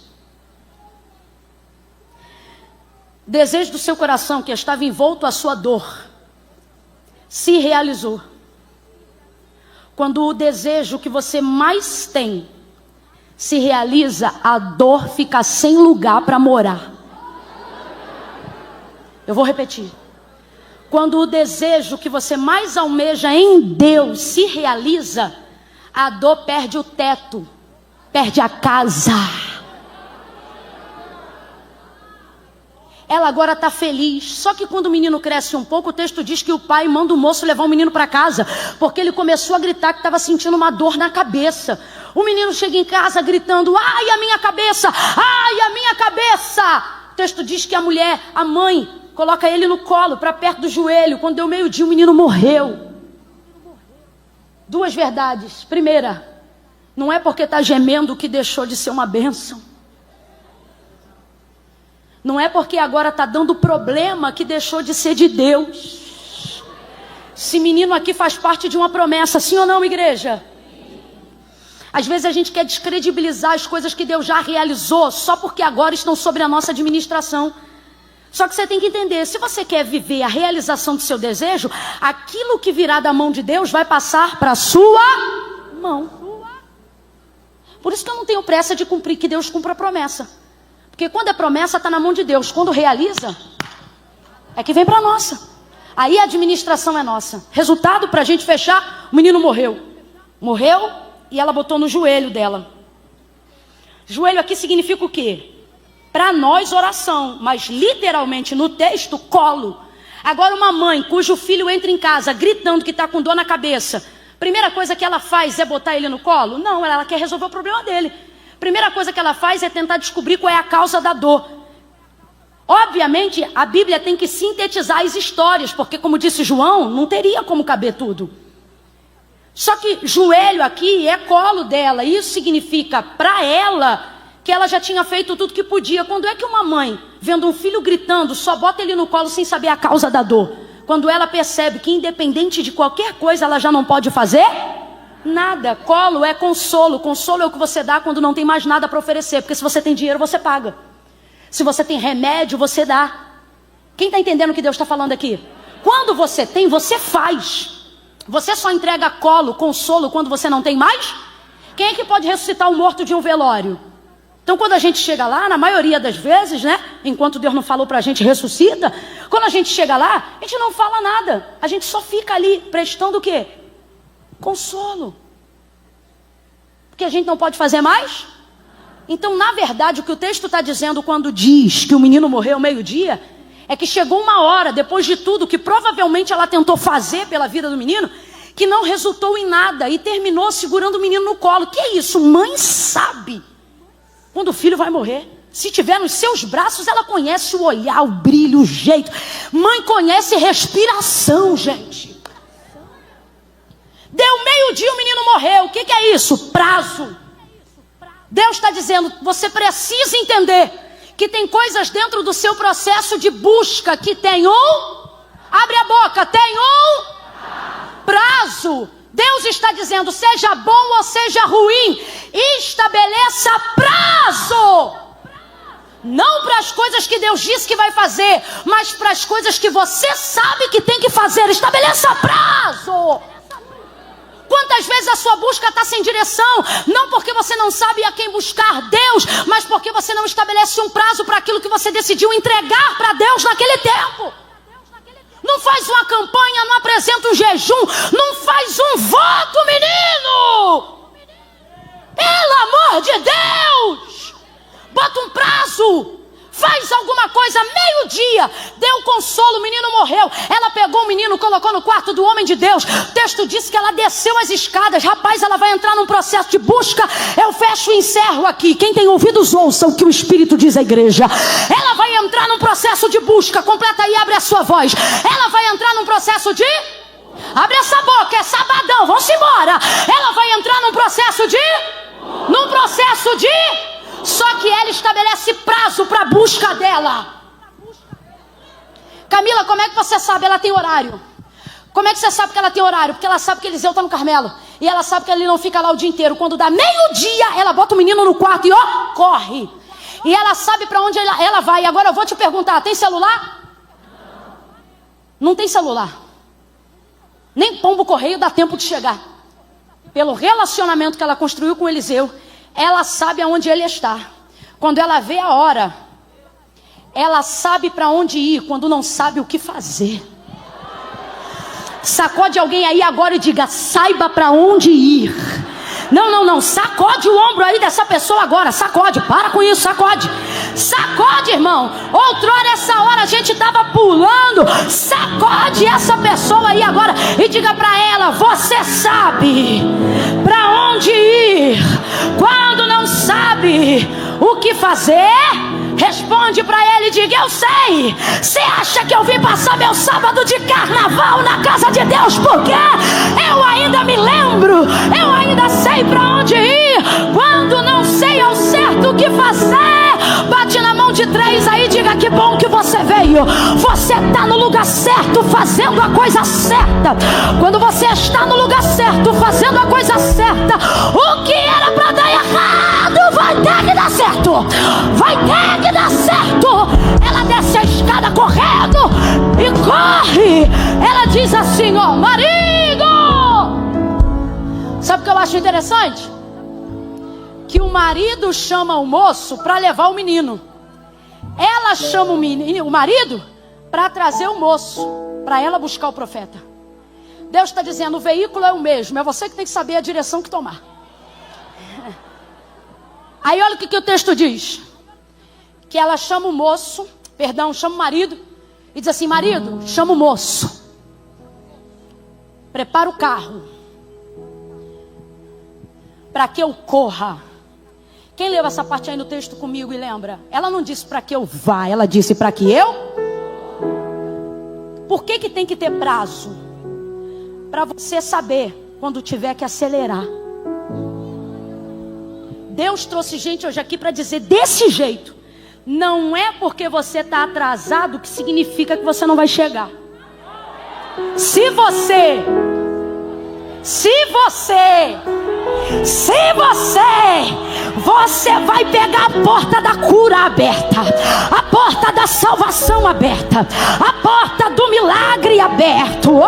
O desejo do seu coração, que estava envolto à sua dor, se realizou. Quando o desejo que você mais tem se realiza, a dor fica sem lugar para morar. Eu vou repetir. Quando o desejo que você mais almeja em Deus se realiza, a dor perde o teto, perde a casa. Ela agora está feliz. Só que quando o menino cresce um pouco, o texto diz que o pai manda o moço levar o menino para casa, porque ele começou a gritar que estava sentindo uma dor na cabeça. O menino chega em casa gritando, ai a minha cabeça, ai a minha cabeça. O texto diz que a mulher, a mãe, coloca ele no colo, para perto do joelho. Quando deu meio-dia, o menino morreu. Duas verdades. Primeira, não é porque está gemendo que deixou de ser uma bênção. Não é porque agora está dando problema que deixou de ser de Deus. Esse menino aqui faz parte de uma promessa, sim ou não, igreja? Às vezes a gente quer descredibilizar as coisas que Deus já realizou, só porque agora estão sobre a nossa administração. Só que você tem que entender, se você quer viver a realização do seu desejo, aquilo que virá da mão de Deus vai passar para a sua mão. Por isso que eu não tenho pressa de cumprir, que Deus cumpra a promessa. Porque quando é promessa, está na mão de Deus. Quando realiza, é que vem para a nossa. Aí a administração é nossa. Resultado, para a gente fechar, o menino morreu. Morreu e ela botou no joelho dela. Joelho aqui significa o quê? Para nós, oração. Mas literalmente no texto, colo. Agora uma mãe cujo filho entra em casa gritando que está com dor na cabeça. Primeira coisa que ela faz é botar ele no colo? Não, ela quer resolver o problema dele. Primeira coisa que ela faz é tentar descobrir qual é a causa da dor. Obviamente, a Bíblia tem que sintetizar as histórias, porque como disse João, não teria como caber tudo. Só que joelho aqui é colo dela. Isso significa para ela que ela já tinha feito tudo que podia. Quando é que uma mãe, vendo um filho gritando, só bota ele no colo sem saber a causa da dor? Quando ela percebe que independente de qualquer coisa ela já não pode fazer nada. Colo é consolo. Consolo é o que você dá quando não tem mais nada para oferecer. Porque se você tem dinheiro, você paga. Se você tem remédio, você dá. Quem está entendendo o que Deus está falando aqui? Quando você tem, você faz. Você só entrega colo, consolo quando você não tem mais? Quem é que pode ressuscitar o morto de um velório? Então quando a gente chega lá, na maioria das vezes, né? Enquanto Deus não falou pra gente, ressuscita. Quando a gente chega lá, a gente não fala nada. A gente só fica ali prestando o quê? Consolo. Porque a gente não pode fazer mais? Então, na verdade, o que o texto está dizendo quando diz que o menino morreu meio-dia, é que chegou uma hora, depois de tudo, que provavelmente ela tentou fazer pela vida do menino, que não resultou em nada e terminou segurando o menino no colo. Que é isso? Mãe sabe quando o filho vai morrer. Se tiver nos seus braços, ela conhece o olhar, o brilho, o jeito. Mãe conhece respiração, gente. Deu meio-dia, o menino morreu. O que é isso? Prazo. Deus está dizendo, você precisa entender que tem coisas dentro do seu processo de busca que tem abre a boca, tem prazo. Deus está dizendo, seja bom ou seja ruim, estabeleça prazo. Não para as coisas que Deus disse que vai fazer, mas para as coisas que você sabe que tem que fazer. Estabeleça prazo. Quantas vezes a sua busca está sem direção? Não porque você não sabe a quem buscar Deus, mas porque você não estabelece um prazo para aquilo que você decidiu entregar para Deus naquele tempo. Não faz uma campanha, não apresenta um jejum, não faz um voto, menino! Pelo amor de Deus! Bota um prazo! Faz alguma coisa, meio-dia, deu consolo, o menino morreu. Ela pegou o menino, colocou no quarto do homem de Deus. O texto diz que ela desceu as escadas. Rapaz, ela vai entrar num processo de busca. Eu fecho e encerro aqui. Quem tem ouvidos, ouça o que o Espírito diz à igreja. Ela vai entrar num processo de busca. Completa aí, abre a sua voz. Ela vai entrar num processo de... Abre essa boca, é sabadão, vamos embora. Ela vai entrar num processo de... Só que ela estabelece prazo para a busca dela. Camila, como é que você sabe? Ela tem horário. Como é que você sabe que ela tem horário? Porque ela sabe que Eliseu está no Carmelo. E ela sabe que ele não fica lá o dia inteiro. Quando dá meio-dia, ela bota o menino no quarto e corre. E ela sabe para onde ela vai. E agora eu vou te perguntar, tem celular? Não tem celular. Nem pombo correio dá tempo de chegar. Pelo relacionamento que ela construiu com Eliseu, ela sabe aonde ele está. Quando ela vê a hora, ela sabe para onde ir. Quando não sabe o que fazer. Sacode alguém aí agora e diga, saiba para onde ir. Não, sacode o ombro aí dessa pessoa agora. Sacode, para com isso, sacode. Sacode, irmão. Outrora essa hora a gente estava pulando. Sacode essa pessoa aí agora e diga para ela, você sabe para onde ir. Quando não sabe o que fazer, responde para ele e diga, eu sei. Você acha que eu vim passar meu sábado de carnaval na casa de Deus? Porque eu ainda me lembro, eu ainda sei para onde ir. Quando não sei ao certo o que fazer, bate na mão de 3 aí e diga, que bom que você veio. Você está no lugar certo, fazendo a coisa certa. Quando você está no lugar certo, fazendo a coisa certa, o que era para dar errado vai ter que dar certo. Vai ter que dar certo. Ela desce a escada correndo e corre. Ela diz assim, marido. Sabe o que eu acho interessante? Que o marido chama o moço para levar o menino. Ela chama o marido para trazer o moço, para ela buscar o profeta. Deus está dizendo, o veículo é o mesmo, é você que tem que saber a direção que tomar. Aí olha o que o texto diz. Que ela chama o moço, chama o marido, e diz assim, marido, chama o moço. Prepara o carro. para que eu corra. Quem leu essa parte aí no texto comigo e lembra? Ela não disse para que eu vá, ela disse para que eu. Por que tem que ter prazo? Para você saber quando tiver que acelerar. Deus trouxe gente hoje aqui para dizer desse jeito. Não é porque você está atrasado que significa que você não vai chegar. Se você vai pegar a porta da cura aberta, a porta da salvação aberta, a porta do milagre aberto.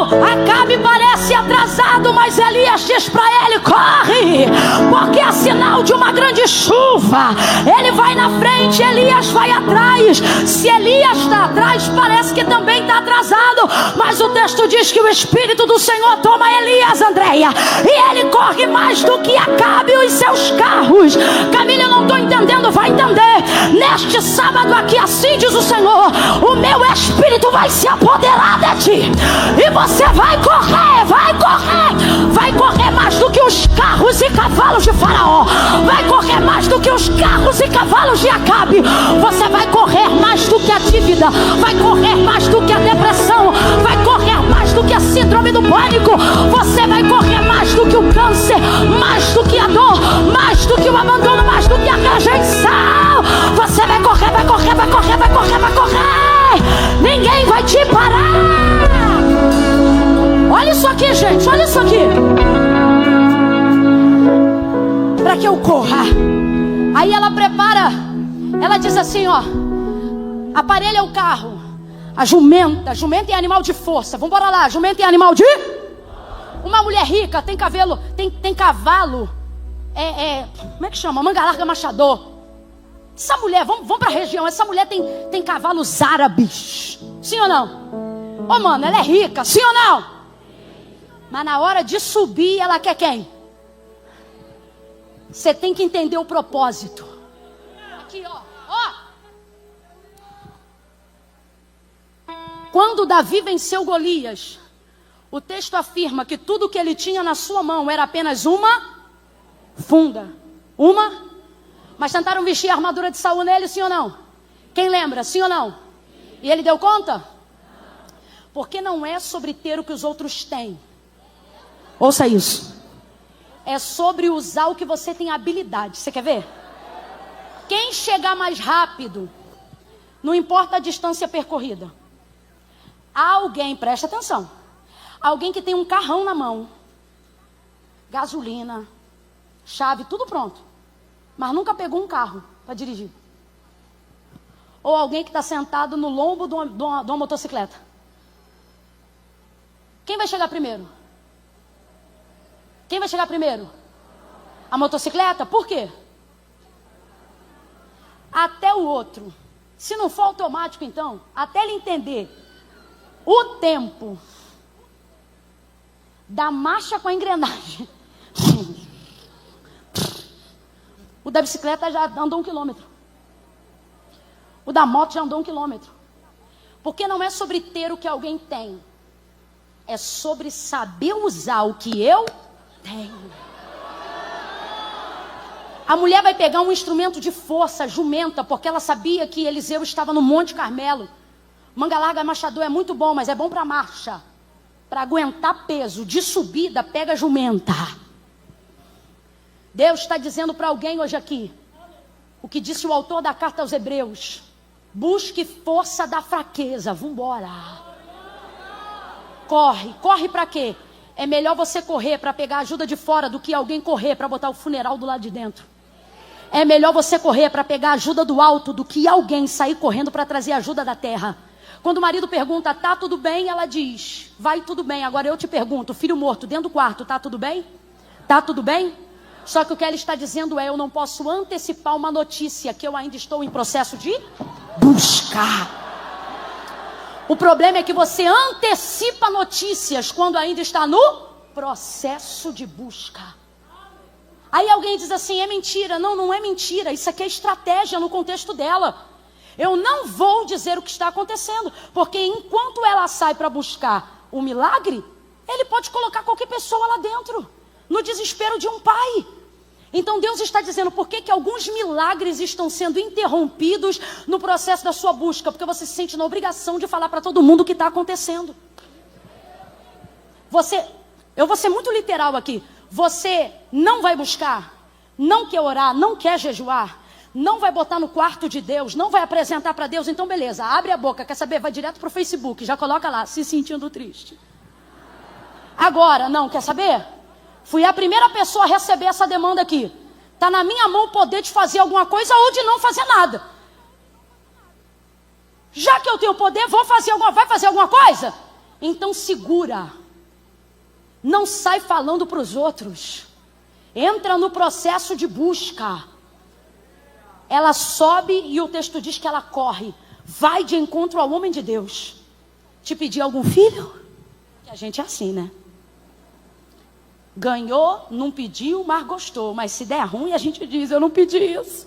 Acabe parece atrasado, mas Elias diz para ele: corre, porque é sinal de uma grande chuva. Ele vai na frente, Elias vai atrás. Se Elias está atrás, parece que também está atrasado, mas o texto diz que o Espírito do Senhor toma Elias, Andréia, e ele corre mais do que Acabe e os seus carros. Camila, eu não estou entendendo, vai entender. Neste sábado aqui, assim diz o Senhor: o meu Espírito vai se apoderar de ti, e você vai correr, vai correr mais do que os carros e cavalos de Faraó, vai correr mais do que os carros e cavalos de Acabe. Você vai correr mais do que a dívida, vai correr mais do que a depressão, vai correr mais do que a síndrome do pânico. Você vai correr mais do que o câncer, mais do que a dor, mais do que o abandono, mais do que a rejeição. Você vai correr, vai correr, vai correr, vai correr, vai correr. Ninguém vai te parar. Olha isso aqui, gente, olha isso aqui. Para que eu corra. Aí ela prepara, ela diz assim, ó: aparelha o carro. A jumenta é animal de força. Vamos embora lá, jumenta é animal de... Uma mulher rica tem cavalo, tem cavalo. Como é que chama? Manga larga machador. Essa mulher, vamos para a região. Essa mulher tem cavalos árabes. Sim ou não? Ô mano, ela é rica, sim ou não? Mas na hora de subir, ela quer quem? Você tem que entender o propósito. Aqui, ó. Quando Davi venceu Golias, o texto afirma que tudo que ele tinha na sua mão era apenas uma funda. Mas tentaram vestir a armadura de Saul nele, sim ou não? Quem lembra, sim ou não? E ele deu conta? Porque não é sobre ter o que os outros têm. Ouça isso. É sobre usar o que você tem habilidade. Você quer ver? Quem chegar mais rápido, não importa a distância percorrida. Alguém, presta atenção, alguém que tem um carrão na mão, gasolina, chave, tudo pronto, mas nunca pegou um carro para dirigir. Ou alguém que está sentado no lombo de uma motocicleta. Quem vai chegar primeiro? Quem vai chegar primeiro? A motocicleta? Por quê? Até o outro. Se não for automático, então, até ele entender o tempo da marcha com a engrenagem. O da bicicleta já andou 1 quilômetro. O da moto já andou 1 quilômetro. Porque não é sobre ter o que alguém tem. É sobre saber usar o que eu tenho. A mulher vai pegar um instrumento de força, jumenta, porque ela sabia que Eliseu estava no Monte Carmelo. Manga larga machador é muito bom, mas é bom para marcha. Para aguentar peso, de subida, pega jumenta. Deus está dizendo para alguém hoje aqui, o que disse o autor da carta aos Hebreus: busque força da fraqueza, vambora. Corre para quê? É melhor você correr para pegar ajuda de fora do que alguém correr para botar o funeral do lado de dentro. É melhor você correr para pegar ajuda do alto do que alguém sair correndo para trazer ajuda da terra. Quando o marido pergunta, tá tudo bem? Ela diz, vai tudo bem. Agora eu te pergunto, filho morto dentro do quarto, tá tudo bem? Tá tudo bem? Só que o que ela está dizendo é, eu não posso antecipar uma notícia que eu ainda estou em processo de buscar. O problema é que você antecipa notícias quando ainda está no processo de busca. Aí alguém diz assim, é mentira. Não, não é mentira. Isso aqui é estratégia no contexto dela. Eu não vou dizer o que está acontecendo, porque enquanto ela sai para buscar o milagre, ele pode colocar qualquer pessoa lá dentro. no desespero de um pai. Então Deus está dizendo, por que alguns milagres estão sendo interrompidos no processo da sua busca? Porque você se sente na obrigação de falar para todo mundo o que está acontecendo. Eu vou ser muito literal aqui. Você não vai buscar, não quer orar, não quer jejuar, não vai botar no quarto de Deus, não vai apresentar para Deus. Então beleza, abre a boca, quer saber? Vai direto para o Facebook, já coloca lá, se sentindo triste. Agora, não, quer saber? Fui a primeira pessoa a receber essa demanda aqui. Está na minha mão o poder de fazer alguma coisa ou de não fazer nada. Já que eu tenho poder, vai fazer alguma coisa? Então segura. Não sai falando para os outros. Entra no processo de busca. Ela sobe e o texto diz que ela corre. Vai de encontro ao homem de Deus. Te pedir algum filho? Que a gente é assim, né? Ganhou, não pediu, mas gostou. Mas se der ruim, a gente diz, eu não pedi isso.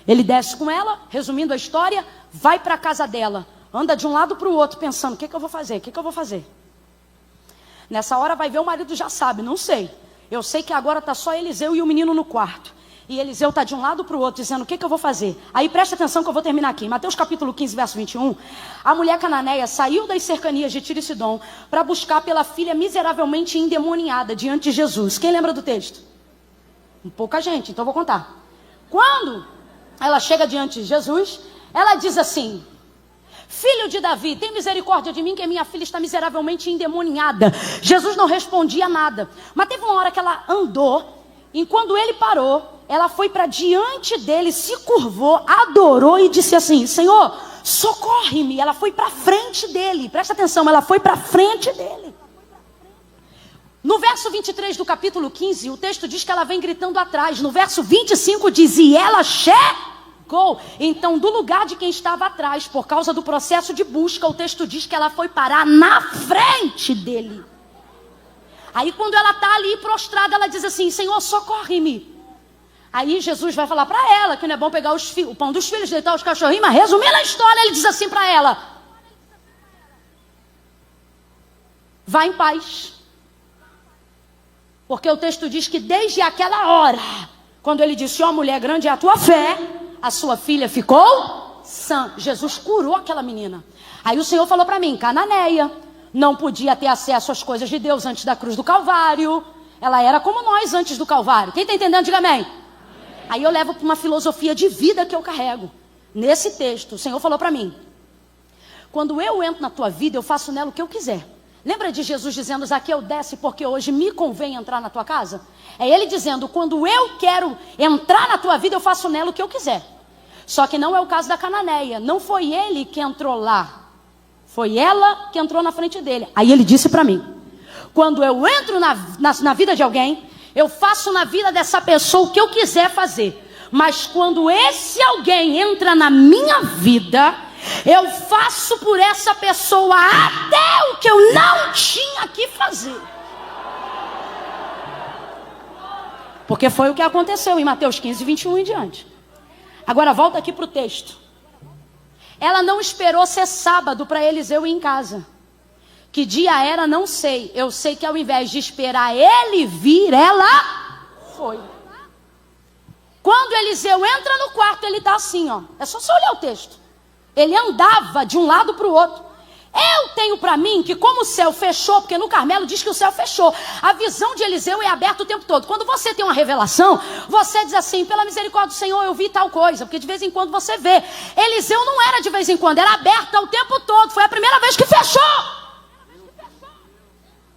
Ele desce com ela, resumindo a história, vai para a casa dela. Anda de um lado para o outro, pensando, o que eu vou fazer? O que eu vou fazer? Nessa hora vai ver, o marido já sabe, não sei. Eu sei que agora está só Eliseu e o menino no quarto. E Eliseu está de um lado para o outro, dizendo, o que eu vou fazer? Aí presta atenção que eu vou terminar aqui. Mateus capítulo 15, verso 21. A mulher cananeia saiu das cercanias de Tiro e Sidom para buscar pela filha miseravelmente endemoniada diante de Jesus. Quem lembra do texto? Pouca gente, então eu vou contar. Quando ela chega diante de Jesus, ela diz assim, filho de Davi, tem misericórdia de mim que minha filha está miseravelmente endemoniada. Jesus não respondia nada. Mas teve uma hora que ela andou, e quando ele parou, ela foi para diante dele, se curvou, adorou e disse assim, Senhor, socorre-me. Ela foi para frente dele, presta atenção, ela foi para frente dele. No verso 23 do capítulo 15, o texto diz que ela vem gritando atrás. No verso 25 diz, e ela chegou. Então, do lugar de quem estava atrás, por causa do processo de busca, o texto diz que ela foi parar na frente dele. Aí quando ela está ali prostrada, ela diz assim, Senhor, socorre-me. Aí Jesus vai falar para ela que não é bom pegar o pão dos filhos, deitar os cachorrinhos, mas resumindo a história, ele diz assim para ela, vá em paz. Porque o texto diz que desde aquela hora, quando ele disse, ó mulher, grande é a tua fé, a sua filha ficou sã. Jesus curou aquela menina. Aí o Senhor falou para mim, Cananeia não podia ter acesso às coisas de Deus antes da cruz do Calvário. Ela era como nós antes do Calvário. Quem está entendendo, diga amém. Aí eu levo para uma filosofia de vida que eu carrego. Nesse texto, o Senhor falou para mim, quando eu entro na tua vida, eu faço nela o que eu quiser. Lembra de Jesus dizendo, Zaqueu, desce porque hoje me convém entrar na tua casa? É ele dizendo, quando eu quero entrar na tua vida, eu faço nela o que eu quiser. Só que não é o caso da Cananeia. Não foi ele que entrou lá. Foi ela que entrou na frente dele. Aí ele disse para mim, quando eu entro na vida de alguém, eu faço na vida dessa pessoa o que eu quiser fazer. Mas quando esse alguém entra na minha vida, eu faço por essa pessoa até o que eu não tinha que fazer. Porque foi o que aconteceu em Mateus 15, 21 em diante. Agora volta aqui para o texto. Ela não esperou ser sábado para Eliseu ir em casa. Que dia era, não sei. Eu sei que ao invés de esperar ele vir, ela foi. Quando Eliseu entra no quarto, ele está assim, ó. É só você olhar o texto. Ele andava de um lado para o outro. Eu tenho para mim que como o céu fechou, porque no Carmelo diz que o céu fechou, a visão de Eliseu é aberta o tempo todo. Quando você tem uma revelação, você diz assim, pela misericórdia do Senhor, eu vi tal coisa, porque de vez em quando você vê. Eliseu não era de vez em quando, era aberta o tempo todo. Foi a primeira vez que fechou.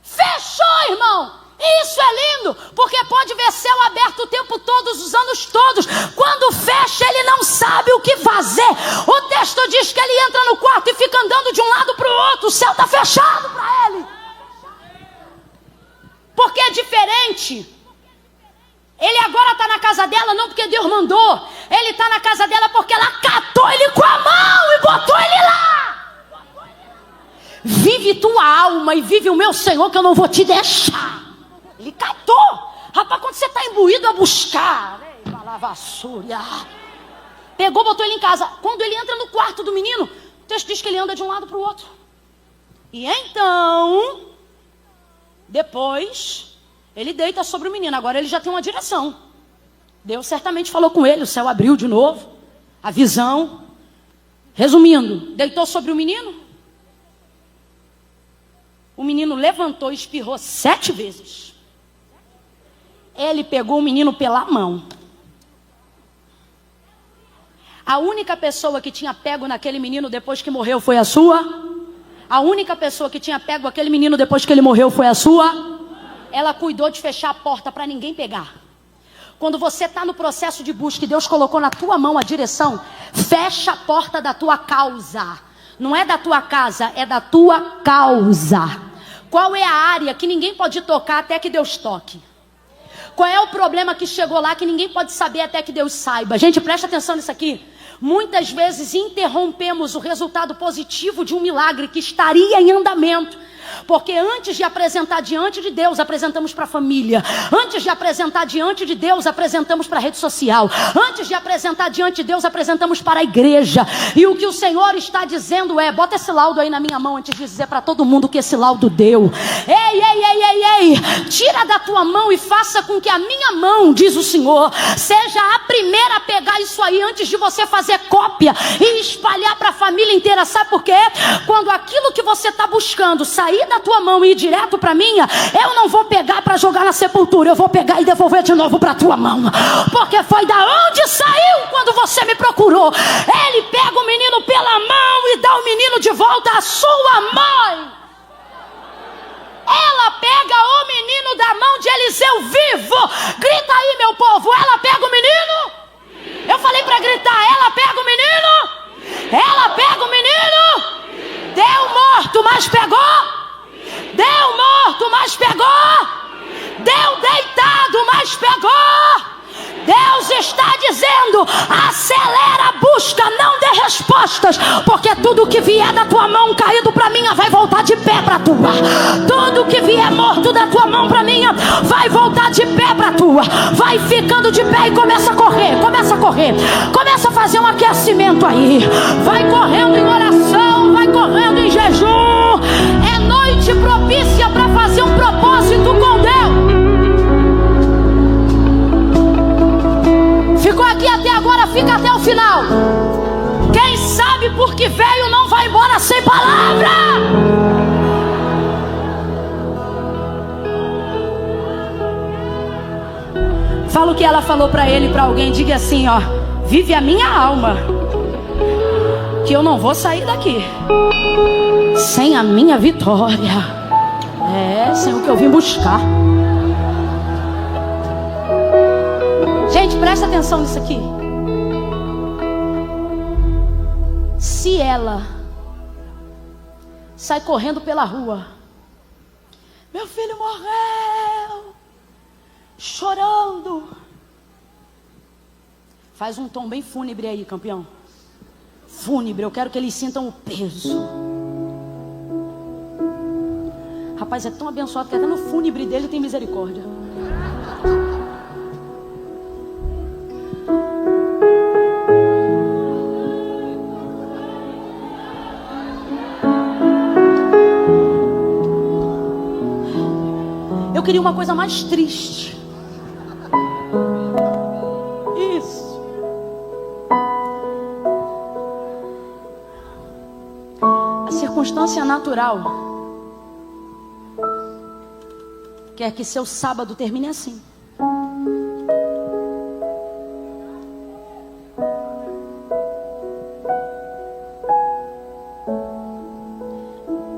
Fechou, irmão. E isso é lindo, porque pode ver céu aberto o tempo todo, os anos todos. Quando fecha, ele não sabe o que fazer. O texto diz que ele entra no quarto e fica andando de um lado para o outro. O céu está fechado para ele. Porque é diferente. Ele agora está na casa dela, não porque Deus mandou. Ele está na casa dela porque ela catou ele com a mão e botou ele lá. Vive tua alma e vive o meu Senhor, que eu não vou te deixar. Ele catou. Rapaz, quando você está imbuído a buscar, pegou, botou ele em casa. Quando ele entra no quarto do menino, o texto diz que ele anda de um lado para o outro. E então, Depois, ele deita sobre o menino. Agora ele já tem uma direção. Deus certamente falou com ele, o céu abriu de novo, a visão. Resumindo, deitou sobre o menino. O menino levantou e espirrou 7 vezes. Ele pegou o menino pela mão. A única pessoa que tinha pego naquele menino depois que morreu foi a sua. A única pessoa que tinha pego aquele menino depois que ele morreu foi a sua. Ela cuidou de fechar a porta para ninguém pegar. Quando você está no processo de busca e Deus colocou na tua mão a direção, fecha a porta da tua causa. Não é da tua casa, é da tua causa. Qual é a área que ninguém pode tocar até que Deus toque? Qual é o problema que chegou lá que ninguém pode saber até que Deus saiba? Gente, presta atenção nisso aqui. Muitas vezes interrompemos o resultado positivo de um milagre que estaria em andamento. Porque antes de apresentar diante de Deus, apresentamos para a família. Antes de apresentar diante de Deus, apresentamos para a rede social. Antes de apresentar diante de Deus, apresentamos para a igreja. E o que o Senhor está dizendo é: bota esse laudo aí na minha mão antes de dizer para todo mundo que esse laudo deu. Ei, tira da tua mão e faça com que a minha mão, diz o Senhor, seja a primeira a pegar isso aí antes de você fazer cópia e espalhar para a família inteira. Sabe por quê? Quando aquilo que você está buscando sair da tua mão e ir direto para minha, eu não vou pegar para jogar na sepultura, eu vou pegar e devolver de novo para tua mão, porque foi da onde saiu quando você me procurou. Ele pega o menino pela mão e dá o menino de volta à sua mãe. Ela pega o menino da mão de Eliseu vivo. Grita aí, meu povo, ela pega o menino. Eu falei para gritar, ela pega o menino. Ela pega o menino. Deu morto, mas pegou. Deu morto, mas pegou. Deu deitado, mas pegou. Deus está dizendo: acelera a busca, não dê respostas, porque tudo que vier da tua mão caído para minha vai voltar de pé para tua. Tudo que vier morto da tua mão para minha vai voltar de pé para tua. Vai ficando de pé e começa a correr, começa a correr, começa a fazer um aquecimento aí. Vai correndo em oração, vai correndo em jejum. É noite propícia para fazer um propósito com Deus. Ficou aqui até agora, fica até o final. Quem sabe por que veio não vai embora sem palavra. Fala o que ela falou para ele, para alguém. Diga assim, ó: vive a minha alma, que eu não vou sair daqui sem a minha vitória. Sem o que eu vim buscar. Gente, presta atenção nisso aqui. Se ela sai correndo pela rua, meu filho morreu, chorando. Faz um tom bem fúnebre aí, campeão. Fúnebre, eu quero que eles sintam o peso. Rapaz, é tão abençoado que até no fúnebre dele tem misericórdia. Eu queria uma coisa mais triste. Isso. A circunstância natural quer que seu sábado termine assim.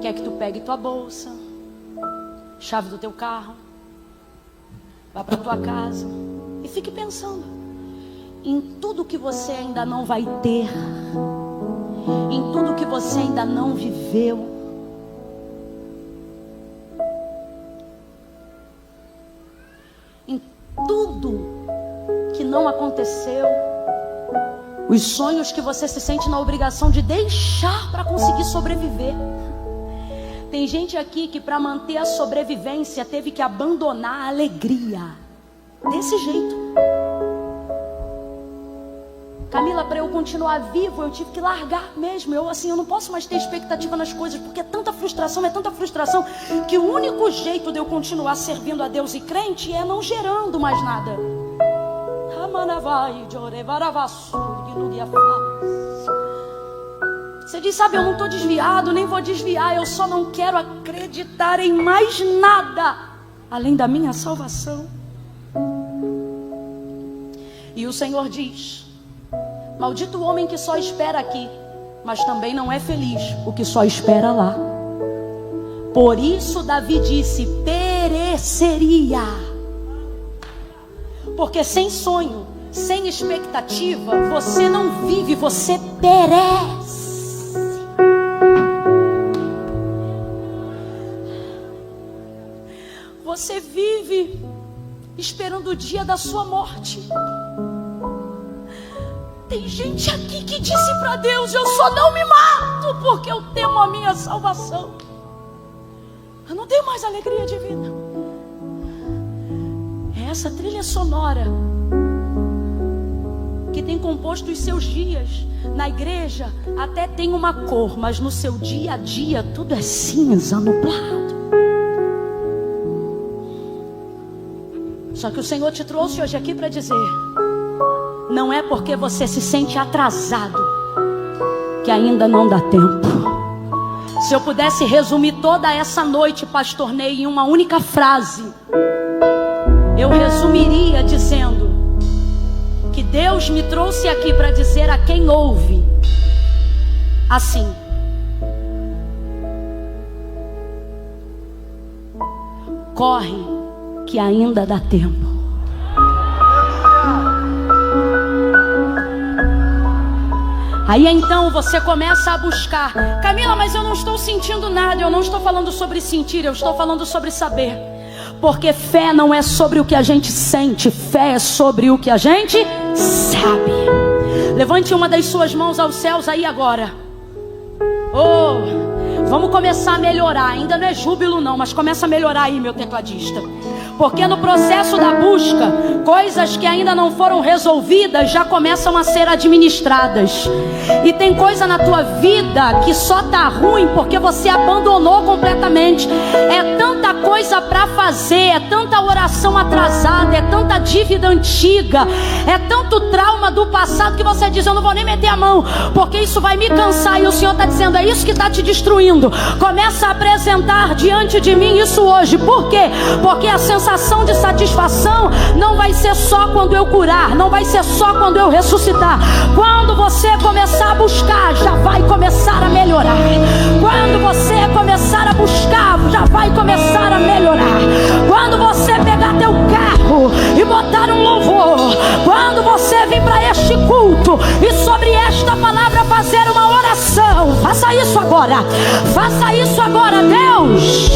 Quer que tu pegue tua bolsa, chave do teu carro, vá para tua casa e fique pensando em tudo que você ainda não vai ter, em tudo que você ainda não viveu. Em tudo que não aconteceu, os sonhos que você se sente na obrigação de deixar para conseguir sobreviver. Tem gente aqui que para manter a sobrevivência teve que abandonar a alegria. Desse jeito. Camila, para eu continuar vivo, eu tive que largar mesmo. Eu não posso mais ter expectativa nas coisas, porque é tanta frustração, que o único jeito de eu continuar servindo a Deus e crente é não gerando mais nada. Você diz, sabe, eu não estou desviado, nem vou desviar, eu só não quero acreditar em mais nada além da minha salvação. E o Senhor diz: maldito o homem que só espera aqui, mas também não é feliz o que só espera lá. Por isso Davi disse: pereceria. Porque sem sonho, sem expectativa, você não vive, você perece. Você vive esperando o dia da sua morte. Tem gente aqui que disse para Deus: eu só não me mato porque eu temo a minha salvação. Eu não tenho mais alegria divina. É essa trilha sonora que tem composto os seus dias. Na igreja até tem uma cor, mas no seu dia a dia tudo é cinza, nublado. Só que o Senhor te trouxe hoje aqui para dizer: não é porque você se sente atrasado que ainda não dá tempo. Se eu pudesse resumir toda essa noite, pastor Ney, em uma única frase, eu resumiria dizendo que Deus me trouxe aqui para dizer a quem ouve assim: corre que ainda dá tempo. Aí então você começa a buscar: Camila, mas eu não estou sentindo nada. Eu não estou falando sobre sentir, eu estou falando sobre saber. Porque fé não é sobre o que a gente sente, fé é sobre o que a gente sabe. Levante uma das suas mãos aos céus aí agora. Vamos começar a melhorar. Ainda não é júbilo não, mas começa a melhorar aí, meu tecladista. Porque no processo da busca, coisas que ainda não foram resolvidas já começam a ser administradas. E tem coisa na tua vida que só tá ruim porque você abandonou completamente. É tanta coisa para fazer, é tanta oração atrasada, é tanta dívida antiga, é tanto trauma do passado que você diz: eu não vou nem meter a mão, porque isso vai me cansar. E o Senhor está dizendo: é isso que está te destruindo. Começa a apresentar diante de mim isso hoje. Por quê? Porque a sensação de satisfação não vai ser só quando eu curar, não vai ser só quando eu ressuscitar. Quando você começar a buscar, já vai começar a melhorar. Quando você começar a buscar, já vai começar a melhorar. Quando você pegar teu carro e botar um louvor, quando você vir para este culto e sobre esta palavra fazer uma oração, faça isso agora. Faça isso agora. Deus,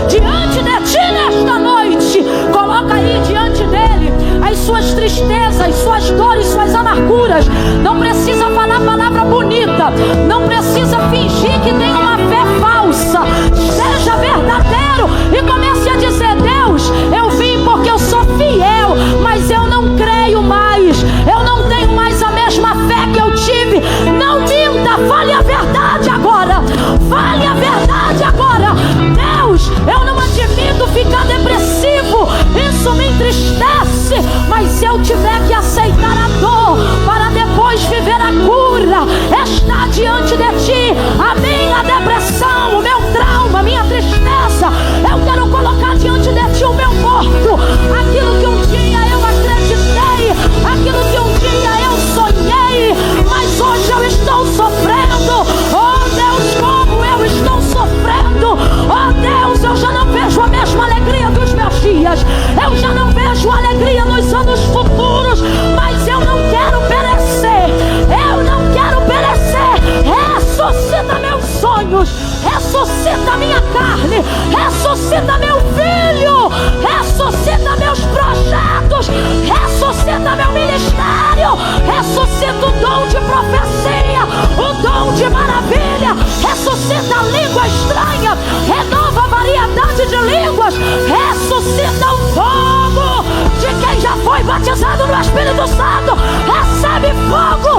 diante de ti nesta noite, coloca aí diante dele as suas tristezas, suas dores, suas amarguras. Não precisa falar palavra bonita, não precisa fingir que tem uma fé falsa. Seja verdadeiro e comece a dizer: Deus, eu vim porque eu sou fiel, mas eu não creio mais, eu não tenho mais a mesma fé que eu tive. Não minta, fale a verdade agora. Fale a verdade agora. Deus, eu não admito ficar depressivo, isso me entristece, mas se eu tiver que aceitar a dor para depois viver a cura, está diante de ti a minha depressão, o meu trauma, a minha tristeza. Eu quero colocar diante de ti o meu morto, aquilo que um dia eu acreditei, aquilo que um dia eu sonhei, mas hoje eu estou sofrendo. Oh Deus, como eu estou sofrendo. Oh Deus, eu já não vejo a mesma alegria dos meus dias, eu já não vejo alegria nos anos futuros, mas eu não quero perecer, eu não quero perecer. Ressuscita meus sonhos, ressuscita minha carne, ressuscita meu filho, ressuscita meus projetos, ressuscita meu ministério, ressuscita o dom de profecia, o dom de maravilha, ressuscita a língua estranha, renova a variedade de línguas, ressuscita o fogo de quem já foi batizado do Espírito Santo. Recebe fogo,